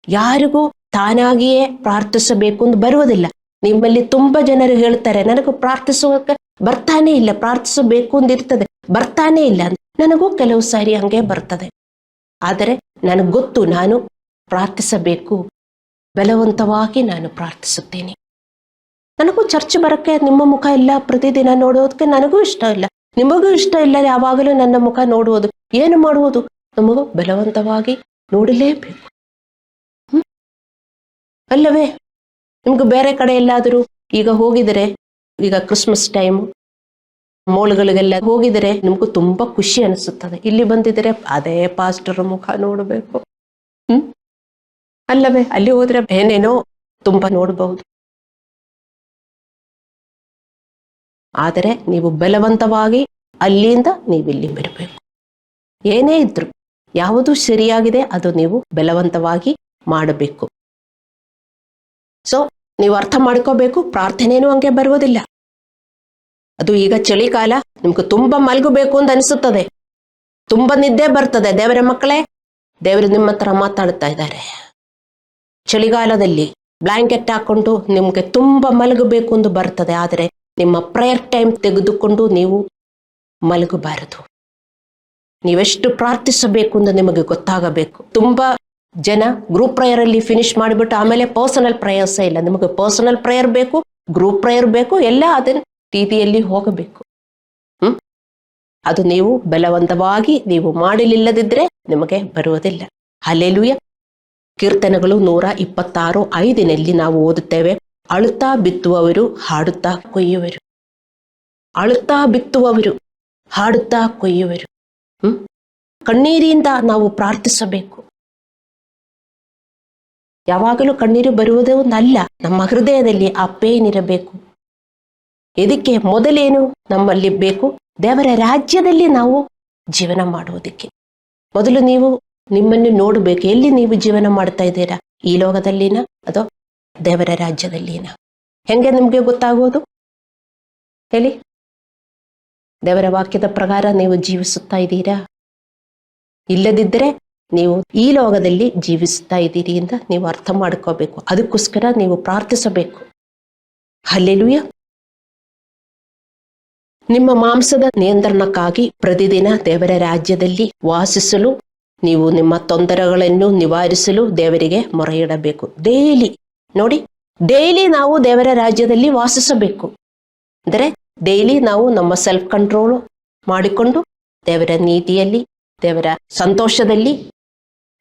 ಯಾರಿಗೂ ತಾನಾಗಿಯೇ ಪ್ರಾರ್ಥಿಸಬೇಕು ಅಂತ ಬರುವುದಿಲ್ಲ. ನಿಮ್ಮಲ್ಲಿ ತುಂಬಾ ಜನರು ಹೇಳ್ತಾರೆ, ನನಗೂ ಪ್ರಾರ್ಥಿಸೋಕೆ ಬರ್ತಾನೆ ಇಲ್ಲ, ಪ್ರಾರ್ಥಿಸಬೇಕು ಅಂದಿರ್ತದೆ, ಬರ್ತಾನೆ ಇಲ್ಲ. ನನಗೂ ಕೆಲವು ಸಾರಿ ಹಂಗೆ ಬರ್ತದೆ. ಆದರೆ ನನಗೆ ಗೊತ್ತು, ನಾನು ಪ್ರಾರ್ಥಿಸಬೇಕು, ಬಲವಂತವಾಗಿ ನಾನು ಪ್ರಾರ್ಥಿಸುತ್ತೇನೆ. ನನಗೂ ಚರ್ಚ್ ಬರಕ್ಕೆ ನಿಮ್ಮ ಮುಖ ಎಲ್ಲ ಪ್ರತಿದಿನ ನೋಡೋದಕ್ಕೆ ನನಗೂ ಇಷ್ಟ ಇಲ್ಲ, ನಿಮಗೂ ಇಷ್ಟ ಇಲ್ಲ ಯಾವಾಗಲೂ ನನ್ನ ಮುಖ ನೋಡುವುದು. ಏನು ಮಾಡುವುದು? ನಮಗೂ ಬಲವಂತವಾಗಿ ನೋಡಲೇಬೇಕು, ಅಲ್ಲವೇ? ನಿಮ್ಗೆ ಬೇರೆ ಕಡೆ ಎಲ್ಲಾದರೂ ಈಗ ಹೋಗಿದರೆ, ಈಗ ಕ್ರಿಸ್ಮಸ್ ಟೈಮು ಮೋಲ್ಗಳಿಗೆಲ್ಲ ಹೋಗಿದರೆ ನಿಮ್ಗೂ ತುಂಬಾ ಖುಷಿ ಅನಿಸುತ್ತದೆ. ಇಲ್ಲಿ ಬಂದಿದ್ರೆ ಅದೇ ಪಾಸ್ಟರ್ ಮುಖ ನೋಡಬೇಕು, ಅಲ್ಲವೇ? ಅಲ್ಲಿ ಹೋದ್ರೆ ಏನೇನೋ ತುಂಬಾ ನೋಡಬಹುದು. ಆದರೆ ನೀವು ಬಲವಂತವಾಗಿ ಅಲ್ಲಿಂದ ನೀವಿಲ್ಲಿ ಬರಬೇಕು. ಏನೇ ಇದ್ರು ಯಾವುದು ಸರಿಯಾಗಿದೆ ಅದು ನೀವು ಬಲವಂತವಾಗಿ ಮಾಡಬೇಕು. ಸೊ ನೀವು ಅರ್ಥ ಮಾಡ್ಕೋಬೇಕು, ಪ್ರಾರ್ಥನೆನೂ ಹಂಗೆ ಬರುವುದಿಲ್ಲ. ಅದು ಈಗ ಚಳಿಗಾಲ, ನಿಮ್ಗೆ ತುಂಬಾ ಮಲಗಬೇಕು ಅಂತ ಅನಿಸುತ್ತದೆ, ತುಂಬಾ ನಿದ್ದೆ ಬರ್ತದೆ. ದೇವರ ಮಕ್ಕಳೇ, ದೇವರು ನಿಮ್ಮ ಹತ್ರ ಮಾತಾಡ್ತಾ ಇದ್ದಾರೆ. ಚಳಿಗಾಲದಲ್ಲಿ ಬ್ಲಾಂಕೆಟ್ ಹಾಕೊಂಡು ನಿಮ್ಗೆ ತುಂಬಾ ಮಲಗಬೇಕು ಎಂದು ಬರ್ತದೆ, ಆದರೆ ನಿಮ್ಮ ಪ್ರೇಯರ್ ಟೈಮ್ ತೆಗೆದುಕೊಂಡು ನೀವು ಮಲಗಬಾರದು. ನೀವೆಷ್ಟು ಪ್ರಾರ್ಥಿಸಬೇಕು ಅಂತ ನಿಮಗೆ ಗೊತ್ತಾಗಬೇಕು. ತುಂಬಾ ಜನ ಗ್ರೂಪ್ ಪ್ರೇಯರ್ ಅಲ್ಲಿ ಫಿನಿಶ್ ಮಾಡಿಬಿಟ್ಟು ಆಮೇಲೆ ಪರ್ಸನಲ್ ಪ್ರೇಯರ್ಸೇ ಇಲ್ಲ. ನಿಮಗೆ ಪರ್ಸನಲ್ ಪ್ರೇಯರ್ ಬೇಕು, ಗ್ರೂಪ್ ಪ್ರೇಯರ್ ಬೇಕು, ಎಲ್ಲ ಅದನ್ನ ರೀತಿಯಲ್ಲಿ ಹೋಗಬೇಕು. ಅದು ನೀವು ಬಲವಂತವಾಗಿ ನೀವು ಮಾಡಲಿಲ್ಲದಿದ್ರೆ ನಿಮಗೆ ಬರುವುದಿಲ್ಲ. ಹಲ್ಲೆಲೂಯಾ. ಕೀರ್ತನೆಗಳು 126:5 ನಾವು ಓದುತ್ತೇವೆ, ಅಳುತ್ತಾ ಬಿತ್ತುವವರು ಹಾಡುತ್ತಾ ಕೊಯ್ಯುವರು. ಅಳುತ್ತಾ ಬಿತ್ತುವವರು ಹಾಡುತ್ತಾ ಕೊಯ್ಯುವರು. ಕಣ್ಣೀರಿಂದ ನಾವು ಪ್ರಾರ್ಥಿಸಬೇಕು. ಯಾವಾಗಲೂ ಕಣ್ಣೀರು ಬರುವುದೇ ಒಂದಲ್ಲ, ನಮ್ಮ ಹೃದಯದಲ್ಲಿ ಆ ಪೇನ್ ಇರಬೇಕು. ಇದಕ್ಕೆ ಮೊದಲೇನು ನಮ್ಮಲ್ಲಿ ಬೇಕು? ದೇವರ ರಾಜ್ಯದಲ್ಲಿ ನಾವು ಜೀವನ ಮಾಡುವುದಕ್ಕೆ ಮೊದಲು ನೀವು ನಿಮ್ಮನ್ನು ನೋಡಬೇಕು. ಎಲ್ಲಿ ನೀವು ಜೀವನ ಮಾಡ್ತಾ ಇದ್ದೀರಾ? ಈ ಲೋಕದಲ್ಲಿನ ಅಥವಾ ದೇವರ ರಾಜ್ಯದಲ್ಲಿನ? ಹೆಂಗೆ ನಿಮ್ಗೆ ಗೊತ್ತಾಗೋದು ಹೇಳಿ? ದೇವರ ವಾಕ್ಯದ ಪ್ರಕಾರ ನೀವು ಜೀವಿಸುತ್ತಾ ಇದ್ದೀರಾ? ಇಲ್ಲದಿದ್ದರೆ ನೀವು ಈ ಲೋಕದಲ್ಲಿ ಜೀವಿಸುತ್ತಾ ಇದ್ದೀರಿ ಅಂತ ನೀವು ಅರ್ಥ ಮಾಡ್ಕೋಬೇಕು. ಅದಕ್ಕೋಸ್ಕರ ನೀವು ಪ್ರಾರ್ಥಿಸಬೇಕು. ಹಲ್ಲೆಲೂಯ. ನಿಮ್ಮ ಮಾಂಸದ ನಿಯಂತ್ರಣಕ್ಕಾಗಿ ಪ್ರತಿದಿನ ದೇವರ ರಾಜ್ಯದಲ್ಲಿ ವಾಸಿಸಲು ನೀವು ನಿಮ್ಮ ತೊಂದರೆಗಳನ್ನು ನಿವಾರಿಸಲು ದೇವರಿಗೆ ಮೊರೆಯಿಡಬೇಕು. ಡೈಲಿ ನೋಡಿ, ಡೈಲಿ ನಾವು ದೇವರ ರಾಜ್ಯದಲ್ಲಿ ವಾಸಿಸಬೇಕು. ಅಂದರೆ ಡೈಲಿ ನಾವು ನಮ್ಮ ಸೆಲ್ಫ್ ಕಂಟ್ರೋಲ್ ಮಾಡಿಕೊಂಡು ದೇವರ ನೀತಿಯಲ್ಲಿ, ದೇವರ ಸಂತೋಷದಲ್ಲಿ,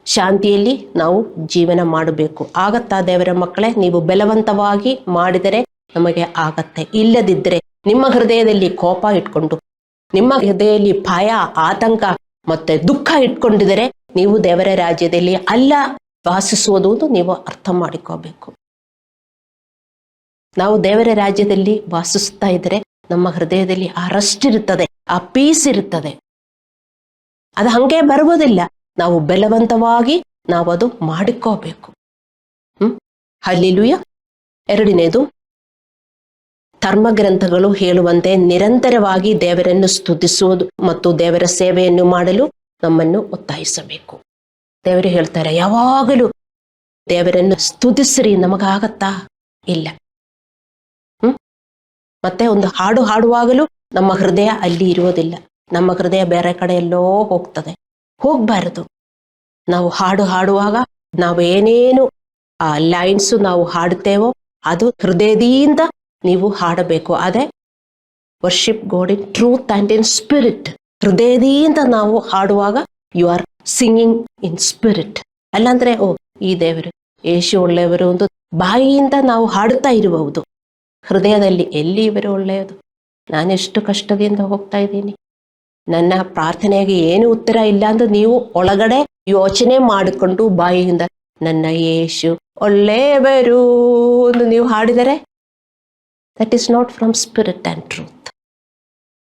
ಶಾಂತಿಯಲ್ಲಿ ನಾವು ಜೀವನ ಮಾಡಬೇಕು. ಆಗತ್ತಾ ದೇವರ ಮಕ್ಕಳೇ? ನೀವು ಬಲವಂತವಾಗಿ ಮಾಡಿದರೆ ನಮಗೆ ಆಗತ್ತೆ. ಇಲ್ಲದಿದ್ದರೆ ನಿಮ್ಮ ಹೃದಯದಲ್ಲಿ ಕೋಪ ಇಟ್ಕೊಂಡು, ನಿಮ್ಮ ಹೃದಯದಲ್ಲಿ ಭಯ, ಆತಂಕ ಮತ್ತೆ ದುಃಖ ಇಟ್ಕೊಂಡಿದರೆ ನೀವು ದೇವರ ರಾಜ್ಯದಲ್ಲಿ ಅಲ್ಲ ವಾಸಿಸುವುದು ಅಂತ ನೀವು ಅರ್ಥ ಮಾಡಿಕೋಬೇಕು. ನಾವು ದೇವರ ರಾಜ್ಯದಲ್ಲಿ ವಾಸಿಸ್ತಾ ಇದ್ರೆ ನಮ್ಮ ಹೃದಯದಲ್ಲಿ ಆ ರೆಸ್ಟ್ ಇರುತ್ತದೆ, ಆ ಪೀಸ್ ಇರುತ್ತದೆ. ಅದು ಹಂಗೆ ಬರುವುದಿಲ್ಲ. ನಾವು ಬಲವಂತವಾಗಿ ನಾವು ಅದು ಮಾಡಿಕೋಬೇಕು. ಹಲ್ಲೆಲೂಯ. ಎರಡನೇದು, ಧರ್ಮಗ್ರಂಥಗಳು ಹೇಳುವಂತೆ ನಿರಂತರವಾಗಿ ದೇವರನ್ನು ಸ್ತುತಿಸುವುದು ಮತ್ತು ದೇವರ ಸೇವೆಯನ್ನು ಮಾಡಲು ನಮ್ಮನ್ನು ಒತ್ತಾಯಿಸಬೇಕು. ದೇವರು ಹೇಳ್ತಾರೆ, ಯಾವಾಗಲೂ ದೇವರನ್ನು ಸ್ತುತಿಸ್ರಿ. ನಮಗಾಗತ್ತಾ? ಇಲ್ಲ. ಮತ್ತೆ ಒಂದು ಹಾಡು ಹಾಡುವಾಗಲೂ ನಮ್ಮ ಹೃದಯ ಅಲ್ಲಿ ಇರುವುದಿಲ್ಲ. ನಮ್ಮ ಹೃದಯ ಬೇರೆ ಕಡೆ ಎಲ್ಲೋ ಹೋಗ್ತದೆ. ಹೋಗ್ಬಾರದು. ನಾವು ಹಾಡು ಹಾಡುವಾಗ ನಾವು ಏನೇನು ಆ ಲೈನ್ಸ್ ನಾವು ಹಾಡುತ್ತೇವೋ ಅದು ಹೃದಯದಿಂದ ನೀವು ಹಾಡಬೇಕು. ಅದೇ worship God in truth and in spirit. ಹೃದಯದಿಂದ ನಾವು ಹಾಡುವಾಗ you are singing in spirit. ಅಲ್ಲಾಂದ್ರೆ ಈ ದೇವರು ಯೇಸು ಒಳ್ಳೆಯವರು ಒಂದು ಬಾಯಿಯಿಂದ ನಾವು ಹಾಡುತ್ತಾ ಇರಬಹುದು. ಹೃದಯದಲ್ಲಿ ಎಲ್ಲಿ ಇವರು ಒಳ್ಳೆಯದು, ನಾನೆಷ್ಟು ಕಷ್ಟದಿಂದ ಹೋಗ್ತಾ ಇದ್ದೀನಿ, ನನ್ನ ಪ್ರಾರ್ಥನೆಗೆ ಏನು ಉತ್ತರ ಇಲ್ಲ ಅಂತ ನೀವು ಒಳಗಡೆ ಯೋಚನೆ ಮಾಡಿಕೊಂಡು ಬಾಯಿಯಿಂದ ನನ್ನ ಯೇಸು ಒಳ್ಳೆಯವರು ಎಂದು ನೀವು ಹಾಡಿದರೆ that is not from spirit and truth.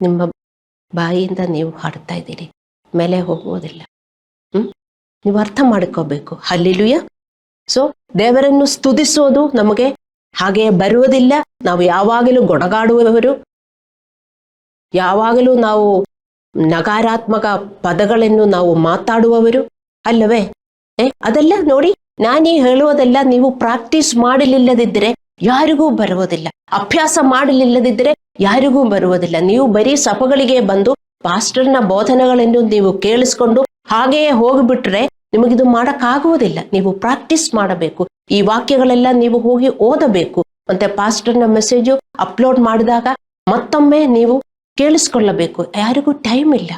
ನಿಮ್ಮ ಬಾಯಿಯಿಂದ ನೀವು ಹಾಡ್ತಾ ಇದ್ದೀರಿ, ಮೇಲೆ ಹೋಗುವುದಿಲ್ಲ. ನೀವು ಅರ್ಥ ಮಾಡ್ಕೋಬೇಕು. ಹಲ್ಲೆಲೂಯ. ಸೊ ದೇವರನ್ನು ಸ್ತುತಿಸೋದು ನಮಗೆ ಹಾಗೆ ಬರುವುದಿಲ್ಲ. ನಾವು ಯಾವಾಗಲೂ ಗೊಣಗಾಡುವವರು, ಯಾವಾಗಲೂ ನಾವು ನಕಾರಾತ್ಮಕ ಪದಗಳನ್ನು ನಾವು ಮಾತಾಡುವವರು ಅಲ್ಲವೇ? ಅದೆಲ್ಲ ನೋಡಿ, ನಾನೀ ಹೇಳುವುದೆಲ್ಲ ನೀವು ಪ್ರಾಕ್ಟೀಸ್ ಮಾಡಲಿಲ್ಲದಿದ್ದರೆ ಯಾರಿಗೂ ಬರುವುದಿಲ್ಲ. ಅಭ್ಯಾಸ ಮಾಡಲಿಲ್ಲದಿದ್ದರೆ ಯಾರಿಗೂ ಬರುವುದಿಲ್ಲ. ನೀವು ಬರೀ ಸಭೆಗಳಿಗೆ ಬಂದು ಪಾಸ್ಟರ್ನ ಬೋಧನೆಗಳನ್ನು ನೀವು ಕೇಳಿಸ್ಕೊಂಡು ಹಾಗೆಯೇ ಹೋಗಿಬಿಟ್ರೆ ನಿಮಗಿದು ಮಾಡಕ್ಕಾಗುವುದಿಲ್ಲ. ನೀವು ಪ್ರಾಕ್ಟೀಸ್ ಮಾಡಬೇಕು. ಈ ವಾಕ್ಯಗಳೆಲ್ಲ ನೀವು ಹೋಗಿ ಓದಬೇಕು. ಮತ್ತೆ ಪಾಸ್ಟರ್ನ ಮೆಸೇಜು ಅಪ್ಲೋಡ್ ಮಾಡಿದಾಗ ಮತ್ತೊಮ್ಮೆ ನೀವು ಕೇಳಿಸ್ಕೊಳ್ಳಬೇಕು. ಯಾರಿಗೂ ಟೈಮ್ ಇಲ್ಲ.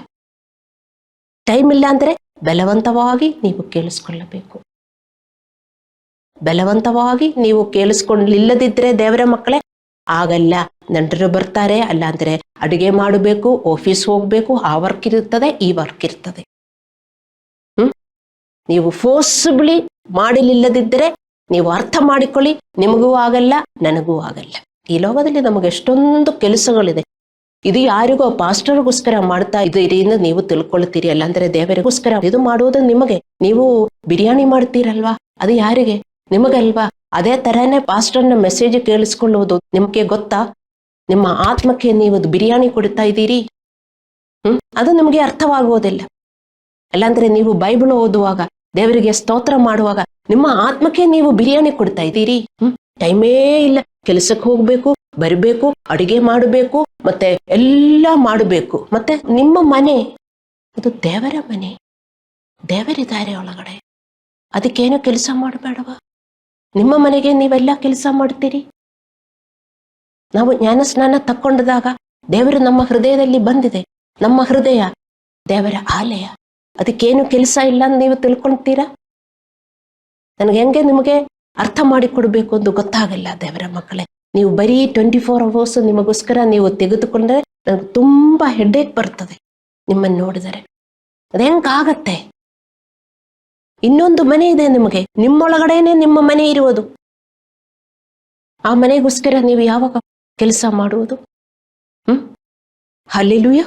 ಟೈಮ್ ಇಲ್ಲ ಅಂದ್ರೆ ಬಲವಂತವಾಗಿ ನೀವು ಕೇಳಿಸ್ಕೊಳ್ಳಬೇಕು. ಬಲವಂತವಾಗಿ ನೀವು ಕೇಳಿಸ್ಕೊಳ್ಳಿಲ್ಲದಿದ್ರೆ ದೇವರ ಮಕ್ಕಳೇ ಆಗಲ್ಲ. ನೆಂಟರು ಬರ್ತಾರೆ, ಅಲ್ಲ ಅಂದ್ರೆ ಅಡುಗೆ ಮಾಡಬೇಕು, ಆಫೀಸ್ ಹೋಗ್ಬೇಕು, ಆ ವರ್ಕ್ ಇರುತ್ತದೆ, ಈ ವರ್ಕ್ ಇರ್ತದೆ. ನೀವು ಫೋರ್ಸಿಬಲಿ ಮಾಡಲಿಲ್ಲದಿದ್ದರೆ ನೀವು ಅರ್ಥ ಮಾಡಿಕೊಳ್ಳಿ, ನಿಮಗೂ ಆಗಲ್ಲ, ನನಗೂ ಆಗಲ್ಲ. ಈ ಲೋಕದಲ್ಲಿ ನಮಗೆ ಎಷ್ಟೊಂದು ಕೆಲಸಗಳಿದೆ. ಇದು ಯಾರಿಗೋ ಪಾಸ್ಟರ್ಗೋಸ್ಕರ ಮಾಡ್ತಾ ಇದ್ದೀರಿ ಎಂದು ನೀವು ತಿಳ್ಕೊಳ್ತೀರಿ. ಅಲ್ಲಾಂದ್ರೆ ದೇವರಿಗೋಸ್ಕರ ಇದು ಮಾಡುವುದು ನಿಮಗೆ. ನೀವು ಬಿರಿಯಾನಿ ಮಾಡ್ತೀರಲ್ವಾ, ಅದು ಯಾರಿಗೆ? ನಿಮಗಲ್ವಾ? ಅದೇ ತರನೇ ಪಾಸ್ಟರ್ನ ಮೆಸೇಜ್ ಕೇಳಿಸ್ಕೊಳ್ಳುವುದು ನಿಮ್ಗೆ ಗೊತ್ತಾ? ನಿಮ್ಮ ಆತ್ಮಕ್ಕೆ ನೀವು ಬಿರಿಯಾನಿ ಕೊಡ್ತಾ ಇದ್ದೀರಿ. ಅದು ನಿಮಗೆ ಅರ್ಥವಾಗುವುದಿಲ್ಲ. ಅಲ್ಲಾಂದ್ರೆ ನೀವು ಬೈಬಲ್ ಓದುವಾಗ, ದೇವರಿಗೆ ಸ್ತೋತ್ರ ಮಾಡುವಾಗ ನಿಮ್ಮ ಆತ್ಮಕ್ಕೆ ನೀವು ಬಿರಿಯಾನಿ ಕೊಡ್ತಾ ಇದ್ದೀರಿ. ಟೈಮೇ ಇಲ್ಲ. ಕೆಲಸಕ್ಕೆ ಹೋಗ್ಬೇಕು, ಬರಬೇಕು, ಅಡಿಗೆ ಮಾಡಬೇಕು, ಮತ್ತೆ ಎಲ್ಲ ಮಾಡಬೇಕು. ಮತ್ತೆ ನಿಮ್ಮ ಮನೆ ಇದು ದೇವರ ಮನೆ, ದೇವರಿದ್ದಾರೆ ಒಳಗಡೆ. ಅದಕ್ಕೇನು ಕೆಲಸ ಮಾಡಬೇಡವಾ? ನಿಮ್ಮ ಮನೆಗೆ ನೀವೆಲ್ಲ ಕೆಲಸ ಮಾಡ್ತೀರಿ. ನಾವು ಜ್ಞಾನ ಸ್ನಾನ ತಕ್ಕೊಂಡದಾಗ ದೇವರು ನಮ್ಮ ಹೃದಯದಲ್ಲಿ ಬಂದಿದೆ. ನಮ್ಮ ಹೃದಯ ದೇವರ ಆಲಯ. ಅದಕ್ಕೇನು ಕೆಲಸ ಇಲ್ಲ ಅಂತ ನೀವು ತಿಳ್ಕೊಳ್ತೀರಾ? ನನಗೆ ಹೆಂಗೆ ನಿಮಗೆ ಅರ್ಥ ಮಾಡಿಕೊಡ್ಬೇಕು ಅಂತ ಗೊತ್ತಾಗಲ್ಲ ದೇವರ ಮಕ್ಕಳೇ. ನೀವು ಬರೀ 24 hours ನಿಮಗೋಸ್ಕರ ನೀವು ತೆಗೆದುಕೊಂಡ್ರೆ ನನಗೆ ತುಂಬಾ ಹೆಡ್ಡೇಕ್ ಬರ್ತದೆ ನಿಮ್ಮನ್ನು ನೋಡಿದರೆ. ಅದು ಹೆಂಗಾಗತ್ತೆ? ಇನ್ನೊಂದು ಮನೆ ಇದೆ ನಿಮಗೆ, ನಿಮ್ಮೊಳಗಡೆನೆ ನಿಮ್ಮ ಮನೆ ಇರುವುದು. ಆ ಮನೆಗೋಸ್ಕರ ನೀವು ಯಾವಾಗ ಕೆಲಸ ಮಾಡುವುದು? ಹಲ್ಲೆಲೂಯ.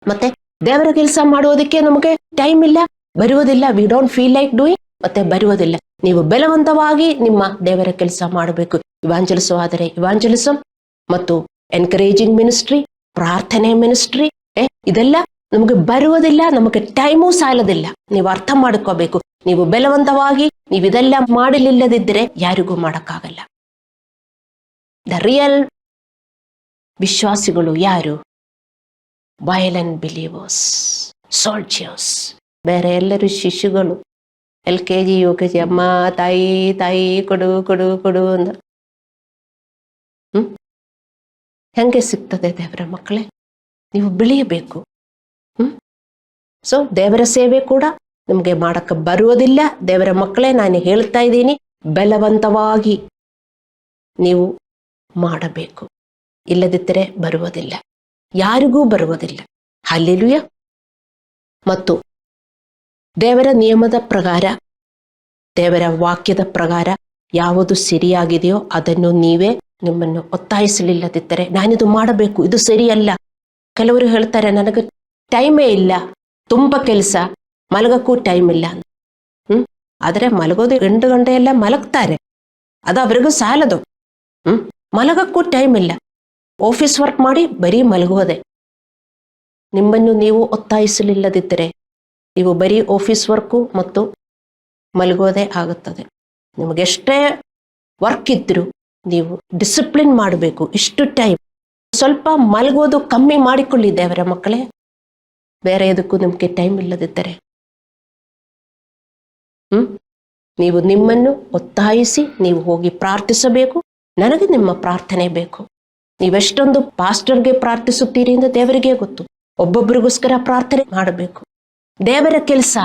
ಮತ್ತೆ ದೇವರ ಕೆಲಸ ಮಾಡುವುದಕ್ಕೆ ನಮಗೆ ಟೈಮ್ ಇಲ್ಲ, ಬರುವುದಿಲ್ಲ. We don't feel like doing. ಮತ್ತೆ ಬರುವುದಿಲ್ಲ. ನೀವು ಬಲವಂತವಾಗಿ ನಿಮ್ಮ ದೇವರ ಕೆಲಸ ಮಾಡಬೇಕು. ಇವಾಂಜಲಿಸಂ ಆದರೆ ಇವಾಂಜಲಿಸಂ ಮತ್ತು ಎನ್ಕರೇಜಿಂಗ್ ಮಿನಿಸ್ಟ್ರಿ, ಪ್ರಾರ್ಥನೆ ಮಿನಿಸ್ಟ್ರಿ ಇದೆಲ್ಲ ನಮಗೆ ಬರುವುದಿಲ್ಲ, ನಮಗೆ ಟೈಮೂ ಸಾಲದಿಲ್ಲ. ನೀವು ಅರ್ಥ ಮಾಡ್ಕೋಬೇಕು. ನೀವು ಬಲವಂತವಾಗಿ ನೀವು ಇದೆಲ್ಲ ಮಾಡಲಿಲ್ಲದಿದ್ದರೆ ಯಾರಿಗೂ ಮಾಡಕ್ಕಾಗಲ್ಲ. ದ ರಿಯಲ್ ವಿಶ್ವಾಸಿಗಳು ಯಾರು? Violent believers, soldiers. ಬೇರೆ ಎಲ್ಲರೂ ಶಿಶುಗಳು. LKG UKG ಅಮ್ಮ ತಾಯಿ ತಾಯಿ ಕೊಡು ಕೊಡು ಕೊಡು ಅಂತ. ಹೆಂಗೆ ಸಿಗ್ತದೆ ದೇವರ ಮಕ್ಕಳೇ? ನೀವು ಬೆಳೆಯಬೇಕು. ಸೊ ದೇವರ ಸೇವೆ ಕೂಡ ನಿಮಗೆ ಮಾಡಕ್ಕೆ ಬರುವುದಿಲ್ಲ. ದೇವರ ಮಕ್ಕಳೇ, ನಾನು ಹೇಳ್ತಾ ಇದ್ದೀನಿ, ಬಲವಂತವಾಗಿ ನೀವು ಮಾಡಬೇಕು. ಇಲ್ಲದಿದ್ದರೆ ಬರುವುದಿಲ್ಲ, ಯಾರಿಗೂ ಬರುವುದಿಲ್ಲ. ಹಲ್ಲೆಲೂಯ. ಮತ್ತು ದೇವರ ನಿಯಮದ ಪ್ರಕಾರ, ದೇವರ ವಾಕ್ಯದ ಪ್ರಕಾರ ಯಾವುದು ಸರಿಯಾಗಿದೆಯೋ ಅದನ್ನು ನೀವೇ ನಿಮ್ಮನ್ನು ಒತ್ತಾಯಿಸಲಿಲ್ಲದಿದ್ದರೆ, ನಾನಿದು ಮಾಡಬೇಕು, ಇದು ಸರಿಯಲ್ಲ. ಕೆಲವರು ಹೇಳ್ತಾರೆ, ನನಗೆ ಟೈಮೇ ಇಲ್ಲ, ತುಂಬ ಕೆಲಸ, ಮಲಗಕ್ಕೂ ಟೈಮ್ ಇಲ್ಲ. ಆದರೆ ಮಲಗೋದು 8 ಗಂಟೆ ಎಲ್ಲ ಮಲಗ್ತಾರೆ, ಅದು ಅವರಿಗೂ ಸಾಲದು. ಮಲಗಕ್ಕೂ ಟೈಮ್ ಇಲ್ಲ, ಆಫೀಸ್ ವರ್ಕ್ ಮಾಡಿ ಬರೀ ಮಲಗೋದೆ. ನಿಮ್ಮನ್ನು ನೀವು ಒತ್ತಾಯಿಸಲಿಲ್ಲದಿದ್ದರೆ ನೀವು ಬರೀ ಆಫೀಸ್ ವರ್ಕು ಮತ್ತು ಮಲಗೋದೇ ಆಗುತ್ತದೆ. ನಿಮಗೆಷ್ಟೇ ವರ್ಕ್ ಇದ್ದರೂ ನೀವು ಡಿಸಿಪ್ಲಿನ್ ಮಾಡಬೇಕು. ಇಷ್ಟು ಟೈಮ್ ಸ್ವಲ್ಪ ಮಲಗೋದು ಕಮ್ಮಿ ಮಾಡಿಕೊಳ್ಳಿ ದೇವರ ಮಕ್ಕಳೇ. ಬೇರೆ ಎದಕ್ಕೂ ನಿಮಗೆ ಟೈಮ್ ಇಲ್ಲದಿದ್ದರೆ ನೀವು ನಿಮ್ಮನ್ನು ಒತ್ತಾಯಿಸಿ ನೀವು ಹೋಗಿ ಪ್ರಾರ್ಥಿಸಬೇಕು. ನನಗೆ ನಿಮ್ಮ ಪ್ರಾರ್ಥನೆ ಬೇಕು. ನೀವೆಷ್ಟೊಂದು ಪಾಸ್ಟರ್ಗೆ ಪ್ರಾರ್ಥಿಸುತ್ತೀರಿ ಎಂದು ದೇವರಿಗೆ ಗೊತ್ತು. ಒಬ್ಬೊಬ್ಬರಿಗೋಸ್ಕರ ಪ್ರಾರ್ಥನೆ ಮಾಡಬೇಕು. ದೇವರ ಕೆಲಸ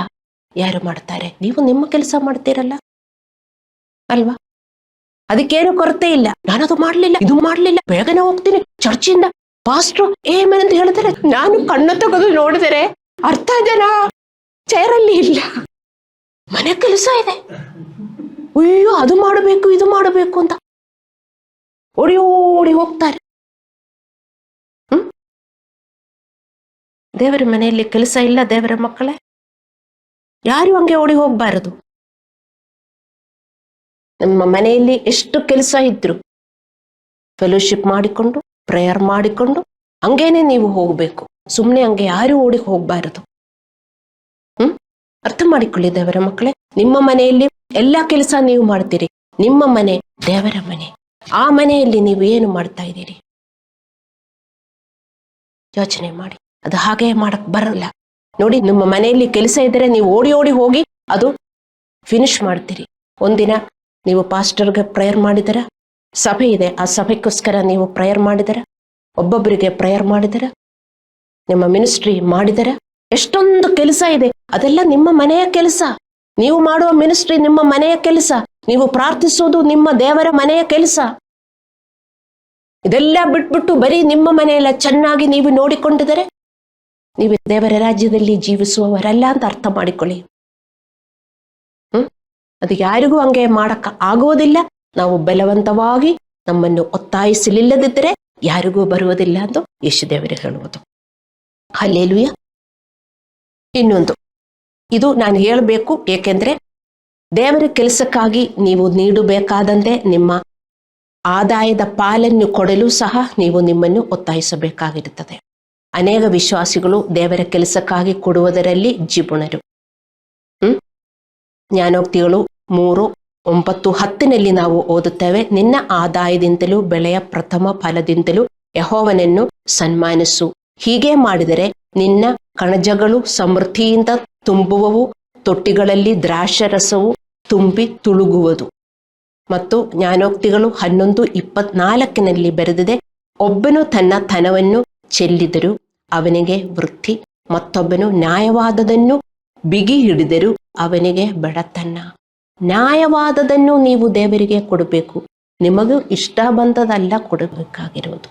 ಯಾರು ಮಾಡ್ತಾರೆ? ನೀವು ನಿಮ್ಮ ಕೆಲಸ ಮಾಡ್ತೀರಲ್ಲ ಅಲ್ವಾ? ಅದಕ್ಕೇನು ಕೊರತೆ ಇಲ್ಲ. ನಾನದು ಮಾಡ್ಲಿಲ್ಲ, ಇದು ಮಾಡ್ಲಿಲ್ಲ, ಬೇಗನೆ ಹೋಗ್ತೀನಿ ಚರ್ಚಿಂದ. ಪಾಸ್ಟ್ರು ಏಮೇನಂತ ಅಂತ ಹೇಳಿದ್ರೆ ನಾನು ಕಣ್ಣು ತೆಗೆದು ನೋಡಿದರೆ ಅರ್ಧ ಜನ ಚೇರಲ್ಲಿ ಇಲ್ಲ. ಮನೆ ಕೆಲಸ ಇದೆ, ಅಯ್ಯೋ ಅದು ಮಾಡಬೇಕು ಇದು ಮಾಡಬೇಕು ಅಂತ ಓಡಿ ಓಡಿ ಹೋಗ್ತಾರೆ. ದೇವರ ಮನೆಯಲ್ಲಿ ಕೆಲಸ ಇಲ್ಲ ದೇವರ ಮಕ್ಕಳೇ? ಯಾರು ಹಂಗೆ ಓಡಿ ಹೋಗ್ಬಾರದು. ನಮ್ಮ ಮನೆಯಲ್ಲಿ ಎಷ್ಟು ಕೆಲಸ ಇದ್ರು ಫೆಲೋಶಿಪ್ ಮಾಡಿಕೊಂಡು ಪ್ರೇಯರ್ ಮಾಡಿಕೊಂಡು ಹಂಗೇನೆ ನೀವು ಹೋಗ್ಬೇಕು. ಸುಮ್ಮನೆ ಹಂಗೆ ಯಾರು ಓಡಿ ಹೋಗ್ಬಾರದು. ಅರ್ಥ ಮಾಡಿಕೊಳ್ಳಿ ದೇವರ ಮಕ್ಕಳೇ. ನಿಮ್ಮ ಮನೆಯಲ್ಲಿ ಎಲ್ಲಾ ಕೆಲಸ ನೀವು ಮಾಡ್ತೀರಿ. ನಿಮ್ಮ ಮನೆ ದೇವರ ಮನೆ. ಆ ಮನೆಯಲ್ಲಿ ನೀವು ಏನು ಮಾಡ್ತಾ ಇದ್ದೀರಿ ಯೋಚನೆ ಮಾಡಿ. ಅದು ಹಾಗೆ ಮಾಡಕ್ ಬರಲ್ಲ ನೋಡಿ. ನಿಮ್ಮ ಮನೆಯಲ್ಲಿ ಕೆಲಸ ಇದ್ದರೆ ನೀವು ಓಡಿ ಓಡಿ ಹೋಗಿ ಅದು ಫಿನಿಶ್ ಮಾಡ್ತೀರಿ. ಒಂದಿನ ನೀವು ಪಾಸ್ಟರ್ಗೆ ಪ್ರೇಯರ್ ಮಾಡಿದರ, ಸಭೆ ಇದೆ ಆ ಸಭೆಗೋಸ್ಕರ ನೀವು ಪ್ರೇಯರ್ ಮಾಡಿದರ, ಒಬ್ಬೊಬ್ಬರಿಗೆ ಪ್ರೇಯರ್ ಮಾಡಿದರ, ನಿಮ್ಮ ಮಿನಿಸ್ಟ್ರಿ ಮಾಡಿದರ, ಎಷ್ಟೊಂದು ಕೆಲಸ ಇದೆ. ಅದೆಲ್ಲ ನಿಮ್ಮ ಮನೆಯ ಕೆಲಸ. ನೀವು ಮಾಡುವ ಮಿನಿಸ್ಟ್ರಿ ನಿಮ್ಮ ಮನೆಯ ಕೆಲಸ. ನೀವು ಪ್ರಾರ್ಥಿಸೋದು ನಿಮ್ಮ ದೇವರ ಮನೆಯ ಕೆಲಸ. ಇದೆಲ್ಲ ಬಿಟ್ಬಿಟ್ಟು ಬರೀ ನಿಮ್ಮ ಮನೆಯೆಲ್ಲ ಚೆನ್ನಾಗಿ ನೀವು ನೋಡಿಕೊಂಡಿದರೆ ನೀವು ದೇವರ ರಾಜ್ಯದಲ್ಲಿ ಜೀವಿಸುವವರಲ್ಲ ಅಂತ ಅರ್ಥ ಮಾಡಿಕೊಳ್ಳಿ. ಅದು ಯಾರಿಗೂ ಹಂಗೆ ಮಾಡಕ್ಕ ಆಗುವುದಿಲ್ಲ. ನಾವು ಬಲವಂತವಾಗಿ ನಮ್ಮನ್ನು ಒತ್ತಾಯಿಸಲಿಲ್ಲದಿದ್ದರೆ ಯಾರಿಗೂ ಬರುವುದಿಲ್ಲ ಎಂದು ಯೇಸುದೇವರು ಹೇಳುವುದು. ಹಲ್ಲೆಲೂಯ. ಇನ್ನೊಂದು ಇದು ನಾನು ಹೇಳಬೇಕು, ಏಕೆಂದ್ರೆ ದೇವರ ಕೆಲಸಕ್ಕಾಗಿ ನೀವು ನೀಡಬೇಕಾದಂತೆ ನಿಮ್ಮ ಆದಾಯದ ಪಾಲನ್ನು ಕೊಡಲು ಸಹ ನೀವು ನಿಮ್ಮನ್ನು ಒತ್ತಾಯಿಸಬೇಕಾಗಿರುತ್ತದೆ. ಅನೇಕ ವಿಶ್ವಾಸಿಗಳು ದೇವರ ಕೆಲಸಕ್ಕಾಗಿ ಕೊಡುವುದರಲ್ಲಿ ಜಿಪುಣರು. ಜ್ಞಾನೋಕ್ತಿಗಳು 3:9-10 ನಾವು ಓದುತ್ತೇವೆ, ನಿನ್ನ ಆದಾಯದಿಂದಲೂ ಬೆಳೆಯ ಪ್ರಥಮ ಫಲದಿಂದಲೂ ಯೆಹೋವನನ್ನು ಸನ್ಮಾನಿಸು. ಹೀಗೆ ಮಾಡಿದರೆ ನಿನ್ನ ಕಣಜಗಳು ಸಮೃದ್ಧಿಯಿಂದ ತುಂಬುವವು, ತೊಟ್ಟಿಗಳಲ್ಲಿ ದ್ರಾಕ್ಷರಸವು ತುಂಬಿ ತುಳುಗುವುದು. ಮತ್ತು ಜ್ಞಾನೋಕ್ತಿಗಳು 11:24 ಬರೆದಿದೆ, ಒಬ್ಬನು ತನ್ನ ಧನವನ್ನು ಚೆಲ್ಲಿದರೂ ಅವನಿಗೆ ವೃದ್ಧಿ, ಮತ್ತೊಬ್ಬನು ನ್ಯಾಯವಾದದನ್ನು ಬಿಗಿ ಹಿಡಿದರೂ ಅವನಿಗೆ ಬಡತನ. ನ್ಯಾಯವಾದದನ್ನು ನೀವು ದೇವರಿಗೆ ಕೊಡಬೇಕು. ನಿಮಗೂ ಇಷ್ಟ ಬಂದದಲ್ಲ ಕೊಡಬೇಕಾಗಿರುವುದು.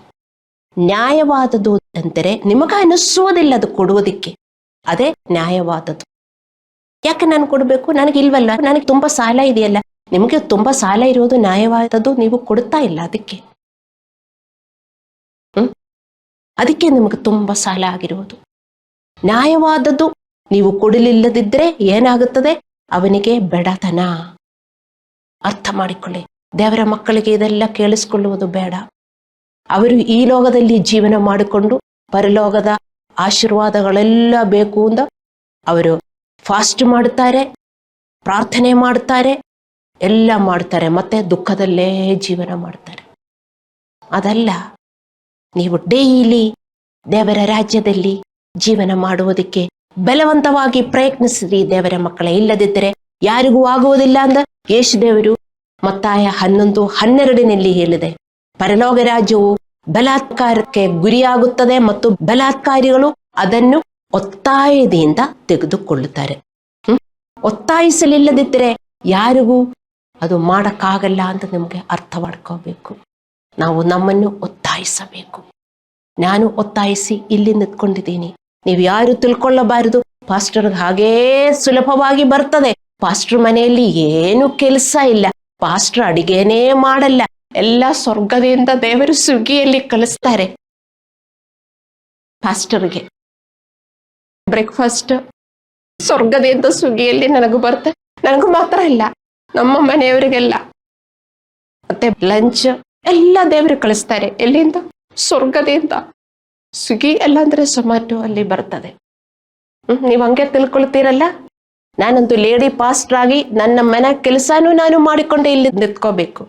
ನ್ಯಾಯವಾದದ್ದು ಅಂದರೆ ನಿಮಗೆ ಅನಿಸುವುದಿಲ್ಲ ಅದು ಕೊಡುವುದಕ್ಕೆ, ಅದೇ ನ್ಯಾಯವಾದದ್ದು. ಯಾಕೆ ನಾನು ಕೊಡಬೇಕು? ನನಗಿಲ್ವಲ್ಲ, ನನಗೆ ತುಂಬಾ ಸಾಲ ಇದೆಯಲ್ಲ. ನಿಮಗೆ ತುಂಬಾ ಸಾಲ ಇರೋದು ನ್ಯಾಯವಾದದ್ದು ನೀವು ಕೊಡ್ತಾ ಇಲ್ಲ, ಅದಕ್ಕೆ ನಿಮಗೆ ತುಂಬಾ ಸಾಲ ಆಗಿರುವುದು. ನ್ಯಾಯವಾದದ್ದು ನೀವು ಕೊಡಲಿಲ್ಲದಿದ್ದರೆ ಏನಾಗುತ್ತದೆ? ಅವನಿಗೆ ಬಡತನ. ಅರ್ಥ ಮಾಡಿಕೊಳ್ಳಿ. ದೇವರ ಮಕ್ಕಳಿಗೆ ಇದೆಲ್ಲ ಕೇಳಿಸಿಕೊಳ್ಳುವುದು ಬೇಡ. ಅವರು ಈ ಲೋಕದಲ್ಲಿ ಜೀವನ ಮಾಡಿಕೊಂಡು ಪರಲೋಕದ ಆಶೀರ್ವಾದಗಳೆಲ್ಲ ಬೇಕು ಅಂತ ಅವರು ಫಾಸ್ಟ್ ಮಾಡ್ತಾರೆ, ಪ್ರಾರ್ಥನೆ ಮಾಡ್ತಾರೆ, ಎಲ್ಲ ಮಾಡ್ತಾರೆ, ಮತ್ತೆ ದುಃಖದಲ್ಲೇ ಜೀವನ ಮಾಡ್ತಾರೆ. ಅದಲ್ಲ, ನೀವು ಡೈಲಿ ದೇವರ ರಾಜ್ಯದಲ್ಲಿ ಜೀವನ ಮಾಡುವುದಕ್ಕೆ ಬಲವಂತವಾಗಿ ಪ್ರಯತ್ನಿಸಿರಿ ದೇವರ ಮಕ್ಕಳೇ. ಇಲ್ಲದಿದ್ದರೆ ಯಾರಿಗೂ ಆಗುವುದಿಲ್ಲ ಅಂತ ಯೇಸು ದೇವರು ಮತ್ತಾಯ 11:12 ಹೇಳಿದೆ. ಪರಲೋಕ ರಾಜ್ಯವು ಬಲಾತ್ಕಾರಕ್ಕೆ ಗುರಿಯಾಗುತ್ತದೆ ಮತ್ತು ಬಲಾತ್ಕಾರಿಗಳು ಅದನ್ನು ಒತ್ತಾಯದಿಂದ ತೆಗೆದುಕೊಳ್ಳುತ್ತಾರೆ. ಒತ್ತಾಯಿಸಲಿಲ್ಲದಿದ್ದರೆ ಯಾರಿಗೂ ಅದು ಮಾಡಕ್ಕಾಗಲ್ಲ ಅಂತ ನಿಮಗೆ ಅರ್ಥ ಮಾಡ್ಕೋಬೇಕು. ನಾವು ನಮ್ಮನ್ನು ಒತ್ತಾಯಿಸಬೇಕು. ನಾನು ಒತ್ತಾಯಿಸಿ ಇಲ್ಲಿ ನಿಂತ್ಕೊಂಡಿದ್ದೀನಿ, ನೀವು ಯಾರು ತಿಳ್ಕೊಳ್ಳಬಾರದು. ಪಾಸ್ಟರ್ಗೆ ಹಾಗೇ ಸುಲಭವಾಗಿ ಬರ್ತದೆ. ಪಾಸ್ಟರ್ ಮನೆಯಲ್ಲಿ ಏನು ಕೆಲಸ ಇಲ್ಲ, ಪಾಸ್ಟರ್ ಅಡಿಗೆನೇ ಮಾಡಲ್ಲ, ಎಲ್ಲ ಸ್ವರ್ಗದಿಂದ ದೇವರು ಸುಗ್ಗಿಯಲ್ಲಿ ಕಳಿಸ್ತಾರೆ. ಪಾಸ್ಟರ್ಗೆ ಬ್ರೇಕ್ಫಾಸ್ಟ್ ಸ್ವರ್ಗದಿಂದ ಸುಗ್ಗಿಯಲ್ಲಿ ನನಗೂ ಬರುತ್ತೆ, ನನಗೂ ಮಾತ್ರ ಇಲ್ಲ, ನಮ್ಮ ಮನೆಯವರಿಗೆಲ್ಲ. ಮತ್ತೆ ಲಂಚ್ ಎಲ್ಲ ದೇವರು ಕಳಿಸ್ತಾರೆ. ಎಲ್ಲಿಂದ? ಸ್ವರ್ಗದಿಂದ. ಸ್ವಿಗ್ಗಿ ಎಲ್ಲ ಅಂದ್ರೆ ಝೊಮ್ಯಾಟೊ ಅಲ್ಲಿ ಬರ್ತದೆ. ನೀವು ಹಂಗೆ ತಿಳ್ಕೊಳ್ತೀರಲ್ಲ. ನಾನಂತೂ ಲೇಡಿ ಪಾಸ್ಟರ್ ಆಗಿ ನನ್ನ ಮನೆ ಕೆಲಸನೂ ನಾನು ಮಾಡಿಕೊಂಡೆ ಇಲ್ಲಿ ನಿಂತ್ಕೋಬೇಕು.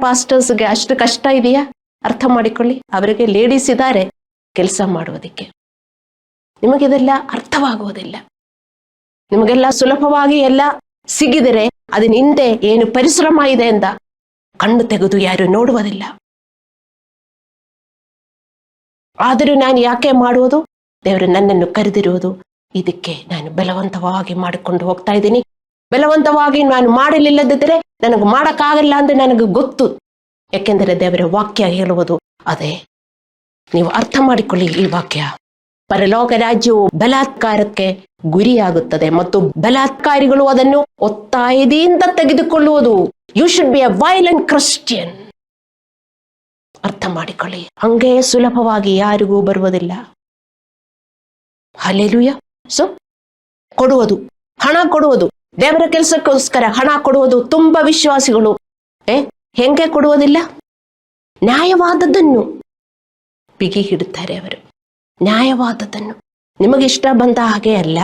ಪಾಸ್ಟರ್ಸ್ಗೆ ಅಷ್ಟು ಕಷ್ಟ ಇದೆಯಾ? ಅರ್ಥ ಮಾಡಿಕೊಳ್ಳಿ. ಅವರಿಗೆ ಲೇಡೀಸ್ ಇದ್ದಾರೆ ಕೆಲಸ ಮಾಡುವುದಕ್ಕೆ. ನಿಮಗಿದೆಲ್ಲ ಅರ್ಥವಾಗುವುದಿಲ್ಲ. ನಿಮಗೆಲ್ಲ ಸುಲಭವಾಗಿ ಎಲ್ಲ ಸಿಗಿದರೆ ಅದನ್ನ ಹಿಂದೆ ಏನು ಪರಿಶ್ರಮ ಇದೆ ಅಂತ ಕಣ್ಣು ತೆಗೆದು ಯಾರು ನೋಡುವುದಿಲ್ಲ. ಆದರೂ ನಾನು ಯಾಕೆ ಮಾಡುವುದು? ದೇವರು ನನ್ನನ್ನು ಕರೆದಿರುವುದು ಇದಕ್ಕೆ. ನಾನು ಬಲವಂತವಾಗಿ ಮಾಡಿಕೊಂಡು ಹೋಗ್ತಾ ಇದ್ದೀನಿ. ಬಲವಂತವಾಗಿ ನಾನು ಮಾಡಲಿಲ್ಲದಿದ್ದರೆ ನನಗೆ ಮಾಡಕ್ಕಾಗಲ್ಲ ಅಂತ ನನಗೆ ಗೊತ್ತು. ಯಾಕೆಂದರೆ ದೇವರ ವಾಕ್ಯ ಹೇಳುವುದು ಅದೇ. ನೀವು ಅರ್ಥ ಮಾಡಿಕೊಳ್ಳಿ ಈ ವಾಕ್ಯ. ಪರಲೋಕ ರಾಜ್ಯವು ಬಲಾತ್ಕಾರಕ್ಕೆ ಗುರಿಯಾಗುತ್ತದೆ ಮತ್ತು ಬಲಾತ್ಕಾರಿಗಳು ಅದನ್ನು ಒತ್ತಾಯದಿಂದ ತೆಗೆದುಕೊಳ್ಳುವುದು. You should be a violent Christian. ಅರ್ಥ ಮಾಡಿಕೊಳ್ಳಿ. ಹಂಗೆ ಸುಲಭವಾಗಿ ಯಾರಿಗೂ ಬರುವುದಿಲ್ಲ. ಹಲ್ಲೆಲೂಯಾ. ಸೊ ಕೊಡುವುದು, ಹಣ ಕೊಡುವುದು, ದೇವರ ಕೆಲಸಕ್ಕೋಸ್ಕರ ಹಣ ಕೊಡುವುದು ತುಂಬಾ ವಿಶ್ವಾಸಿಗಳು ಹೆಂಗೆ ಕೊಡುವುದಿಲ್ಲ? ನ್ಯಾಯವಾದದ್ದನ್ನು ಬಿಗಿ ಹಿಡುತ್ತಾರೆ ಅವರು. ನ್ಯಾಯವಾದದ್ದನ್ನು, ನಿಮಗಿಷ್ಟ ಬಂದ ಹಾಗೆ ಅಲ್ಲ,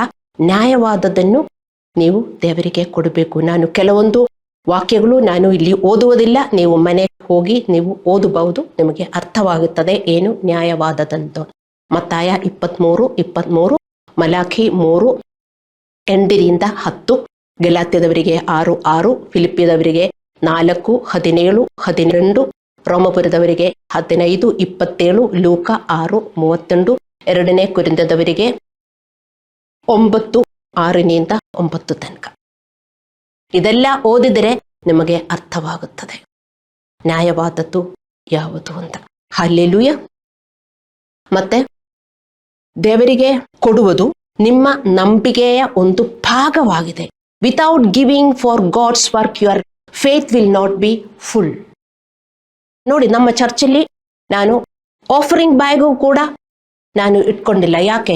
ನ್ಯಾಯವಾದದ್ದನ್ನು ನೀವು ದೇವರಿಗೆ ಕೊಡಬೇಕು. ನಾನು ಕೆಲವೊಂದು ವಾಕ್ಯಗಳು ನಾನು ಇಲ್ಲಿ ಓದುವುದಿಲ್ಲ, ನೀವು ಮನೆಗೆ ಹೋಗಿ ನೀವು ಓದಬಹುದು, ನಿಮಗೆ ಅರ್ಥವಾಗುತ್ತದೆ ಏನು ನ್ಯಾಯವಾದದಂತ. ಮತ್ತಾಯ 23:23, ಮಲಾಖಿ 3:8-10, ಗಲಾತ್ಯದವರಿಗೆ 6:6, ಫಿಲಿಪ್ಪಿಯದವರಿಗೆ 4:17, 12, ರೋಮಪುರದವರಿಗೆ 15:27, ಲೂಕ 6:32, 2ನೇ ಕೊರಿಂಥದವರಿಗೆ 9:6-9 ತನಕ. ಇದೆಲ್ಲ ಓದಿದರೆ ನಿಮಗೆ ಅರ್ಥವಾಗುತ್ತದೆ ನ್ಯಾಯವಾದದ್ದು ಯಾವುದು ಅಂತ. ಹಲ್ಲೆಲೂಯಾ. ಮತ್ತೆ ದೇವರಿಗೆ ಕೊಡುವುದು ನಿಮ್ಮ ನಂಬಿಕೆಯ ಒಂದು ಭಾಗವಾಗಿದೆ. Without giving for God's work your faith will not be full. ನೋಡಿ, ನಮ್ಮ ಚರ್ಚಲ್ಲಿ ನಾನು ಆಫರಿಂಗ್ ಬ್ಯಾಗು ಕೂಡ ನಾನು ಇಟ್ಕೊಂಡಿಲ್ಲ. ಯಾಕೆ?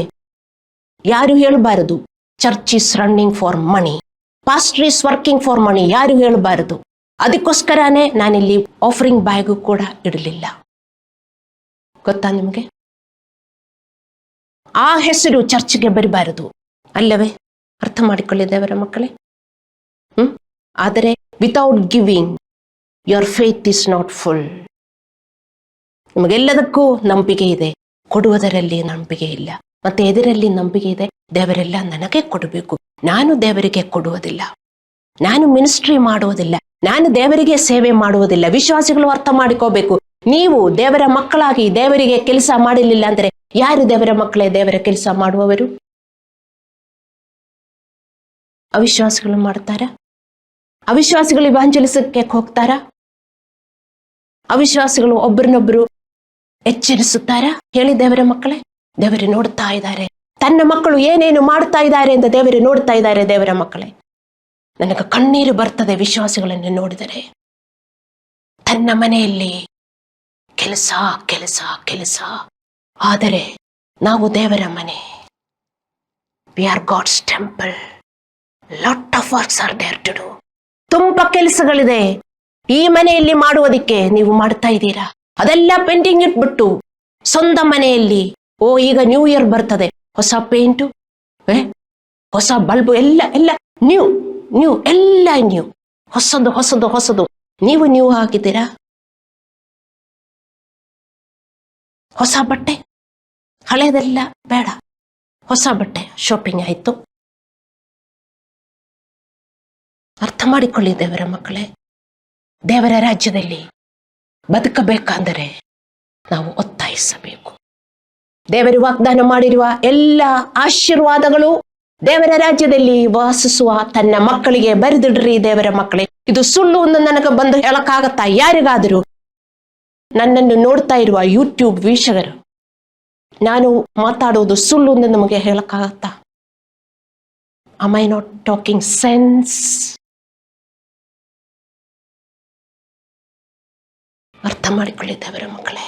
ಯಾರು ಹೇಳಬಾರದು church is running for money, pastor is working for money, ಯಾರು ಹೇಳಬಾರದು. ಅದಕ್ಕೋಸ್ಕರನೇ ನಾನಿಲ್ಲಿ ಆಫರಿಂಗ್ ಬ್ಯಾಗು ಕೂಡ ಇಡಲಿಲ್ಲ. ಗೊತ್ತಾ ನಿಮಗೆ? ಆ ಹೆಸರು ಚರ್ಚ್ಗೆ ಬರಬಾರದು ಅಲ್ಲವೇ? ಅರ್ಥ ಮಾಡಿಕೊಳ್ಳಿ ದೇವರ ಮಕ್ಕಳೇ. ಆದರೆ without giving your faith is not full. ನಿಮಗೆಲ್ಲದಕ್ಕೂ ನಂಬಿಕೆ ಇದೆ, ಕೊಡುವುದರಲ್ಲಿ ನಂಬಿಕೆ ಇಲ್ಲ. ಮತ್ತೆ ಎದರಲ್ಲಿ ನಂಬಿಕೆ ಇದೆ? ದೇವರೆಲ್ಲ ನನಗೆ ಕೊಡಬೇಕು, ನಾನು ದೇವರಿಗೆ ಕೊಡುವುದಿಲ್ಲ, ನಾನು ಮಿನಿಸ್ಟ್ರಿ ಮಾಡುವುದಿಲ್ಲ, ನಾನು ದೇವರಿಗೆ ಸೇವೆ ಮಾಡುವುದಿಲ್ಲ. ವಿಶ್ವಾಸಿಗಳು ಅರ್ಥ ಮಾಡಿಕೋಬೇಕು. ನೀವು ದೇವರ ಮಕ್ಕಳಾಗಿ ದೇವರಿಗೆ ಕೆಲಸ ಮಾಡಲಿಲ್ಲ ಅಂದರೆ ಯಾರು ದೇವರ ಮಕ್ಕಳೇ ದೇವರ ಕೆಲಸ ಮಾಡುವವರು? ಅವಿಶ್ವಾಸಿಗಳು ಮಾಡ್ತಾರ? ಅವಿಶ್ವಾಸಿಗಳು ಇವಾಂಜಲಿಸಕ್ಕೆ ಹೋಗ್ತಾರ? ಅವಿಶ್ವಾಸಿಗಳು ಒಬ್ಬರನ್ನೊಬ್ಬರು ಎಚ್ಚರಿಸುತ್ತಾರ? ಹೇಳಿ ದೇವರ ಮಕ್ಕಳೇ. ದೇವರು ನೋಡ್ತಾ ಇದ್ದಾರೆ, ತನ್ನ ಮಕ್ಕಳು ಏನೇನು ಮಾಡ್ತಾ ಇದ್ದಾರೆ ಅಂತ ದೇವರು ನೋಡ್ತಾ ಇದ್ದಾರೆ. ದೇವರ ಮಕ್ಕಳೇ, ನನಗೆ ಕಣ್ಣೀರು ಬರ್ತದೆ ವಿಶ್ವಾಸಿಗಳನ್ನು ನೋಡಿದರೆ. ತನ್ನ ಮನೆಯಲ್ಲಿ ಕೆಲಸ ಕೆಲಸ ಕೆಲಸ, ಆದರೆ ನಾವು ದೇವರ ಮನೆ. We are God's temple. Lot of works are there to do. ತುಂಬಾ ಕೆಲಸಗಳಿದೆ ಈ ಮನೆಯಲ್ಲಿ ಮಾಡುವುದಕ್ಕೆ. ನೀವು ಮಾಡ್ತಾ ಇದ್ದೀರಾ? ಅದೆಲ್ಲ ಪೆಂಡಿಂಗ್ ಇಟ್ಬಿಟ್ಟು ಸ್ವಂತ ಮನೆಯಲ್ಲಿ ಈಗ ನ್ಯೂ ಇಯರ್ ಬರ್ತದೆ, ಹೊಸ ಪೇಂಟು, ಹೊಸ ಬಲ್ಬು, ಎಲ್ಲ ಎಲ್ಲ ನ್ಯೂ ನ್ಯೂ, ಎಲ್ಲ ನ್ಯೂ, ಹೊಸದು ಹೊಸದು ಹೊಸದು. ನೀವು ನ್ಯೂ ಹಾಕಿದ್ದೀರಾ? ಹೊಸ ಬಟ್ಟೆ, ಹಳೆದೆಲ್ಲ ಬೇಡ, ಹೊಸ ಬಟ್ಟೆ ಶಾಪಿಂಗ್ ಆಯ್ತು. ಅರ್ಥ ಮಾಡಿಕೊಳ್ಳಿ ದೇವರ ಮಕ್ಕಳೇ, ದೇವರ ರಾಜ್ಯದಲ್ಲಿ ಬದುಕಬೇಕಾದರೆ ನಾವು ಒತ್ತಾಯಿಸಬೇಕು. ದೇವರು ವಾಗ್ದಾನ ಮಾಡಿರುವ ಎಲ್ಲ ಆಶೀರ್ವಾದಗಳು ದೇವರ ರಾಜ್ಯದಲ್ಲಿ ವಾಸಿಸುವ ತನ್ನ ಮಕ್ಕಳಿಗೆ ಬರೆದಿಡ್ರಿ ದೇವರ ಮಕ್ಕಳೇ. ಇದು ಸುಳ್ಳು ಎಂದು ನನಗೆ ಬಂದು ಹೇಳಕ್ಕಾಗತ್ತಾ? ಯಾರಿಗಾದರೂ ನನ್ನನ್ನು ನೋಡ್ತಾ ಇರುವ ಯೂಟ್ಯೂಬ್ ವೀಕ್ಷಕರು, ನಾನು ಮಾತಾಡುವುದು ಸುಳ್ಳು ಎಂದು ನಮಗೆ ಹೇಳಕ್ಕಾಗತ್ತಾ? Am I not talking sense? ಅರ್ಥ ಮಾಡಿಕೊಳ್ಳಿ ದೇವರ ಮಕ್ಕಳೇ.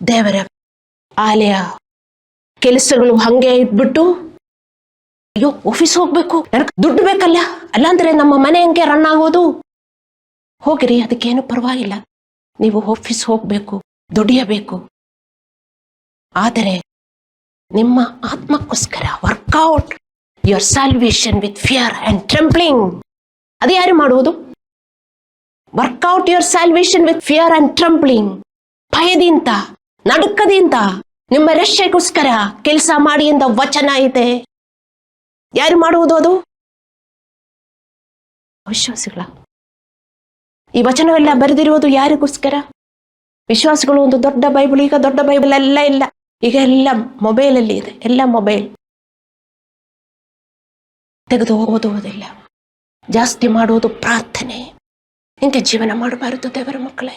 ದೇವರ ಆಲಯ ಕೆಲಸಗಳು ಹಂಗೆ ಇದ್ಬಿಟ್ಟು, ಅಯ್ಯೋ ಆಫೀಸ್ ಹೋಗ್ಬೇಕು, ನನಗೆ ದುಡ್ಡು ಬೇಕಲ್ಲ, ಅಲ್ಲಾಂದ್ರೆ ನಮ್ಮ ಮನೆ ಹಂಗೆ ರನ್ ಆಗೋದು. ಹೋಗಿರಿ, ಅದಕ್ಕೇನು ಪರವಾಗಿಲ್ಲ. ನೀವು ಆಫೀಸ್ ಹೋಗ್ಬೇಕು, ದುಡಿಯಬೇಕು. ಆದರೆ ನಿಮ್ಮ ಆತ್ಮಕ್ಕೋಸ್ಕರ work out your salvation with fear and trembling. ಅದು ಯಾರು ಮಾಡುವುದು? Work out your salvation with fear and trembling. ಭಯದಿಂದ, ನಡುಕದಿಂದ ನಿಮ್ಮ ರಕ್ಷೆಗೋಸ್ಕರ ಕೆಲಸ ಮಾಡಿ ಎಂದ ವಚನ ಇದೆ. ಯಾರು ಮಾಡುವುದು ಅದು? ವಿಶ್ವಾಸಿಗಳ. ಈ ವಚನವೆಲ್ಲ ಬರೆದಿರುವುದು ಯಾರಿಗೋಸ್ಕರ? ವಿಶ್ವಾಸಿಗಳು. ಒಂದು ದೊಡ್ಡ ಬೈಬಲ್, ಈಗ ದೊಡ್ಡ ಬೈಬಲ್ ಎಲ್ಲ ಇಲ್ಲ, ಈಗ ಎಲ್ಲ ಮೊಬೈಲಲ್ಲಿ ಇದೆ. ಎಲ್ಲ ಮೊಬೈಲ್ ತೆಗೆದು ಓದುವುದಿಲ್ಲ, ಜಾಸ್ತಿ ಮಾಡುವುದು ಪ್ರಾರ್ಥನೆ. ಹಿಂಗೆ ಜೀವನ ಮಾಡಬಾರದು ದೇವರ ಮಕ್ಕಳೇ.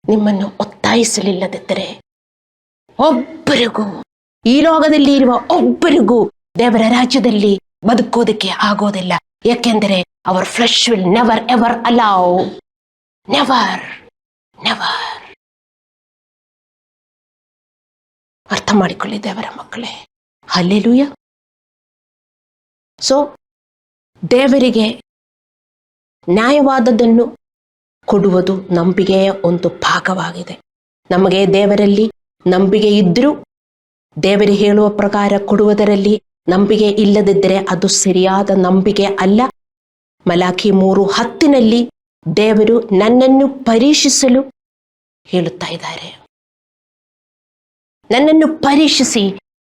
ನಿಮ್ಮನ್ನು ಒತ್ತಾಯಿಸಲಿಲ್ಲದಿದ್ದರೆ ಒಬ್ಬರಿಗೂ, ಈ ಲೋಕದಲ್ಲಿ ಇರುವ ಒಬ್ಬರಿಗೂ ದೇವರ ರಾಜ್ಯದಲ್ಲಿ ಬದುಕೋದಕ್ಕೆ ಆಗೋದಿಲ್ಲ. ಯಾಕೆಂದರೆ our flesh will never ever allow, never never. ಅರ್ಥ ಮಾಡಿಕೊಳ್ಳಿ ದೇವರ ಮಕ್ಕಳೇ. ಹಲ್ಲೆಲೂಯ. ಸೊ ದೇವರಿಗೆ ನ್ಯಾಯವಾದದ್ದನ್ನು ಕೊಡುವುದು ನಂಬಿಕೆಯ ಒಂದು ಭಾಗವಾಗಿದೆ. ನಮಗೆ ದೇವರಲ್ಲಿ ನಂಬಿಕೆ ಇದ್ರೂ ದೇವರು ಹೇಳುವ ಪ್ರಕಾರ ಕೊಡುವುದರಲ್ಲಿ ನಂಬಿಕೆ ಇಲ್ಲದಿದ್ದರೆ ಅದು ಸರಿಯಾದ ನಂಬಿಕೆ ಅಲ್ಲ. ಮಲಾಖಿ 3:10 ದೇವರು ನನ್ನನ್ನು ಪರೀಕ್ಷಿಸಲು ಹೇಳುತ್ತಾ ಇದ್ದಾರೆ. ನನ್ನನ್ನು ಪರೀಕ್ಷಿಸಿ,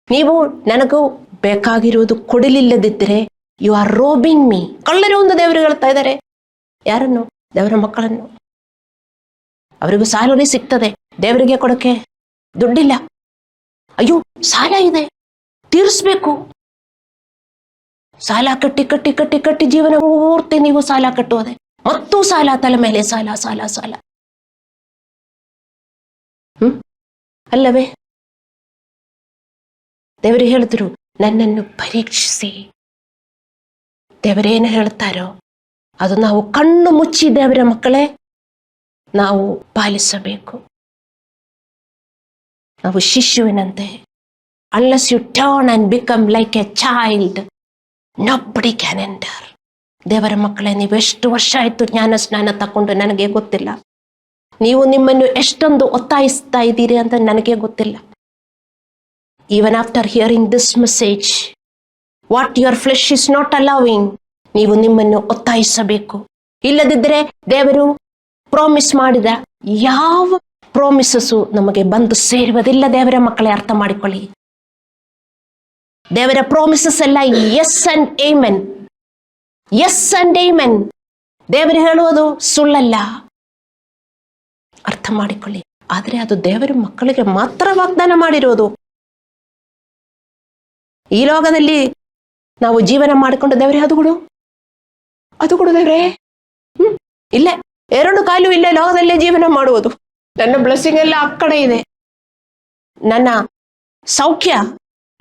ನೀವು ನನಗೂ ಬೇಕಾಗಿರುವುದು ಕೊಡಲಿಲ್ಲದಿದ್ದರೆ ಯು ಆರ್ ರೋಬಿಂಗ್ ಮೀ. ಕಳ್ಳರು ಒಂದು ದೇವರು ಹೇಳ್ತಾ ಇದ್ದಾರೆ. ಯಾರನ್ನು? ದೇವರ ಮಕ್ಕಳನ್ನು. ಅವರಿಗೂ ಸಾಲನೇ ಸಿಗ್ತದೆ, ದೇವರಿಗೆ ಕೊಡಕ್ಕೆ ದುಡ್ಡಿಲ್ಲ. ಅಯ್ಯೋ ಸಾಲ ಇದೆ, ತೀರಿಸ್ಬೇಕು. ಸಾಲ ಕಟ್ಟಿ ಕಟ್ಟಿ ಕಟ್ಟಿ ಕಟ್ಟಿ ಜೀವನ ಪೂರ್ತಿ ನೀವು ಸಾಲ ಕಟ್ಟುವುದೇ, ಮತ್ತೂ ಸಾಲ, ತಲೆ ಮೇಲೆ ಸಾಲ ಸಾಲ ಸಾಲ. ಅಲ್ಲವೇ? ದೇವರು ಹೇಳಿದ್ರು ನನ್ನನ್ನು ಪರೀಕ್ಷಿಸಿ. ದೇವರೇನು ಹೇಳ್ತಾರೋ ಅದು ನಾವು ಕಣ್ಣು ಮುಚ್ಚಿ ದೇವರ ಮಕ್ಕಳೇ ನಾವು ಪಾಲಿಸಬೇಕು. ನಾವು ಶಿಶುವಿನಂತೆ, unless you turn and become like a child, nobody can enter. ದೇವರ ಮಕ್ಕಳೇ, ನೀವು ಎಷ್ಟು ವರ್ಷ ಆಯ್ತು ಜ್ಞಾನ ಸ್ನಾನ ತಕೊಂಡು ನನಗೆ ಗೊತ್ತಿಲ್ಲ. ನೀವು ನಿಮ್ಮನ್ನು ಎಷ್ಟೊಂದು ಒತ್ತಾಯಿಸ್ತಾ ಇದ್ದೀರಿ ಅಂತ ನನಗೆ ಗೊತ್ತಿಲ್ಲ. Even after hearing this message, what your flesh is not allowing, ನೀವು ನಿಮ್ಮನ್ನು ಒತ್ತಾಯಿಸಬೇಕು. ಇಲ್ಲದಿದ್ದರೆ ದೇವರು ಪ್ರಾಮಿಸ್ ಮಾಡಿದ ಯಾವ ಪ್ರಾಮಿಸಸ್ಸು ನಮಗೆ ಬಂದು ಸೇರುವುದಿಲ್ಲ. ದೇವರ ಮಕ್ಕಳೇ ಅರ್ಥ ಮಾಡಿಕೊಳ್ಳಿ. ದೇವರ ಪ್ರಾಮಿಸಸ್ ಎಲ್ಲ yes and amen, yes and amen. ದೇವರು ಹೇಳುವುದು ಸುಳ್ಳಲ್ಲ, ಅರ್ಥ ಮಾಡಿಕೊಳ್ಳಿ. ಆದರೆ ಅದು ದೇವರ ಮಕ್ಕಳಿಗೆ ಮಾತ್ರ ವಾಗ್ದಾನ ಮಾಡಿರೋದು. ಈ ಲೋಕದಲ್ಲಿ ನಾವು ಜೀವನ ಮಾಡಿಕೊಂಡು ದೇವರೇ ಅದು ಕೊಡು ದೇವರೇ, ಇಲ್ಲೇ 2 ಕಾಲು ಇಲ್ಲೇ ಲೋಕದಲ್ಲೇ ಜೀವನ ಮಾಡುವುದು. ನನ್ನ ಬ್ಲೆಸ್ಸಿಂಗ್ ಎಲ್ಲ ಆ ಕಡೆ ಇದೆ, ನನ್ನ ಸೌಖ್ಯ,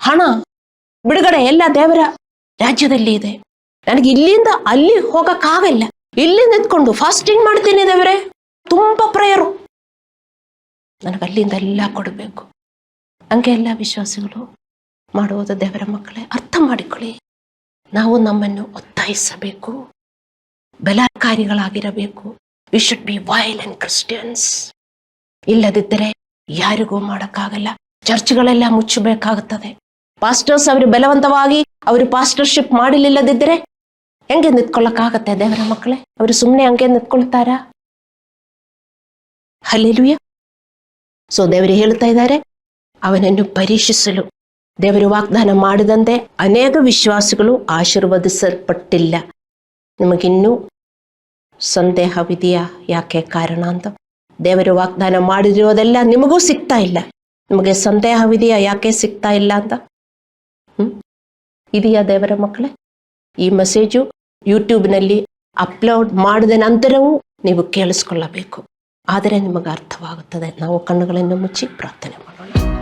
ಹಣ, ಬಿಡುಗಡೆ ಎಲ್ಲ ದೇವರ ರಾಜ್ಯದಲ್ಲಿ ಇದೆ. ನನಗೆ ಇಲ್ಲಿಂದ ಅಲ್ಲಿ ಹೋಗಕ್ಕಾಗಲ್ಲ. ಇಲ್ಲಿ ನಿಂತ್ಕೊಂಡು ಫಾಸ್ಟಿಂಗ್ ಮಾಡ್ತೀನಿ ದೇವರೇ, ತುಂಬಾ ಪ್ರೇಯರು, ನನಗೆ ಅಲ್ಲಿಂದ ಎಲ್ಲ ಕೊಡಬೇಕು. ಹಂಗೆ ಎಲ್ಲ ವಿಶ್ವಾಸಿಗಳು ಮಾಡುವುದು. ದೇವರ ಮಕ್ಕಳೇ ಅರ್ಥ ಮಾಡಿಕೊಳ್ಳಿ. ನಾವು ನಮ್ಮನ್ನು ಒತ್ತಾಯಿಸಬೇಕು, ಬಲಕಾರಿಗಳಾಗಿರಬೇಕು. We should be violent Christians. ಇಲ್ಲದಿದ್ದರೆ ಯಾರಿಗೂ ಮಾಡೋಕ್ಕಾಗಲ್ಲ. ಚರ್ಚ್ಗಳೆಲ್ಲ ಮುಚ್ಚಬೇಕಾಗುತ್ತದೆ. ಪಾಸ್ಟರ್ಸ್ ಅವರು ಬಲವಂತವಾಗಿ ಅವರು ಪಾಸ್ಟರ್ಶಿಪ್ ಮಾಡಲಿಲ್ಲದಿದ್ದರೆ ಹೆಂಗೆ ನಿಂತ್ಕೊಳ್ಳಕ್ಕಾಗತ್ತೆ ದೇವರ ಮಕ್ಕಳೇ? ಅವರು ಸುಮ್ಮನೆ ಹಂಗೆ ನಿಂತ್ಕೊಳ್ತಾರಾ? ಹಲ್ಲೆಲೂಯಾ. ಸೊ ದೇವರು ಹೇಳ್ತಾ ಇದ್ದಾರೆ, ಅವನನ್ನು ಪರೀಕ್ಷಿಸಲು ದೇವರು ವಾಗ್ದಾನ ಮಾಡಿದಂತೆ ಅನೇಕ ವಿಶ್ವಾಸಿಗಳು ಆಶೀರ್ವದಿಸಲ್ಪಟ್ಟಿಲ್ಲ. ನಿಮಗಿನ್ನೂ ಸಂದೇಹವಿದೆಯಾ ಯಾಕೆ ಕಾರಣ ಅಂತ? ದೇವರು ವಾಗ್ದಾನ ಮಾಡಿರೋದೆಲ್ಲ ನಿಮಗೂ ಸಿಗ್ತಾ ಇಲ್ಲ. ನಿಮಗೆ ಸಂದೇಹವಿದೆಯಾ ಯಾಕೆ ಸಿಗ್ತಾ ಇಲ್ಲ ಅಂತ? ಇದೆಯಾ ದೇವರ ಮಕ್ಕಳೇ? ಈ ಮೆಸೇಜು ಯೂಟ್ಯೂಬ್ನಲ್ಲಿ ಅಪ್ಲೋಡ್ ಮಾಡಿದ ನಂತರವೂ ನೀವು ಕೇಳಿಸ್ಕೊಳ್ಳಬೇಕು. ಆದರೆ ನಿಮಗೆ ಅರ್ಥವಾಗುತ್ತದೆ. ನಾವು ಕಣ್ಣುಗಳನ್ನು ಮುಚ್ಚಿ ಪ್ರಾರ್ಥನೆ ಮಾಡೋಣ.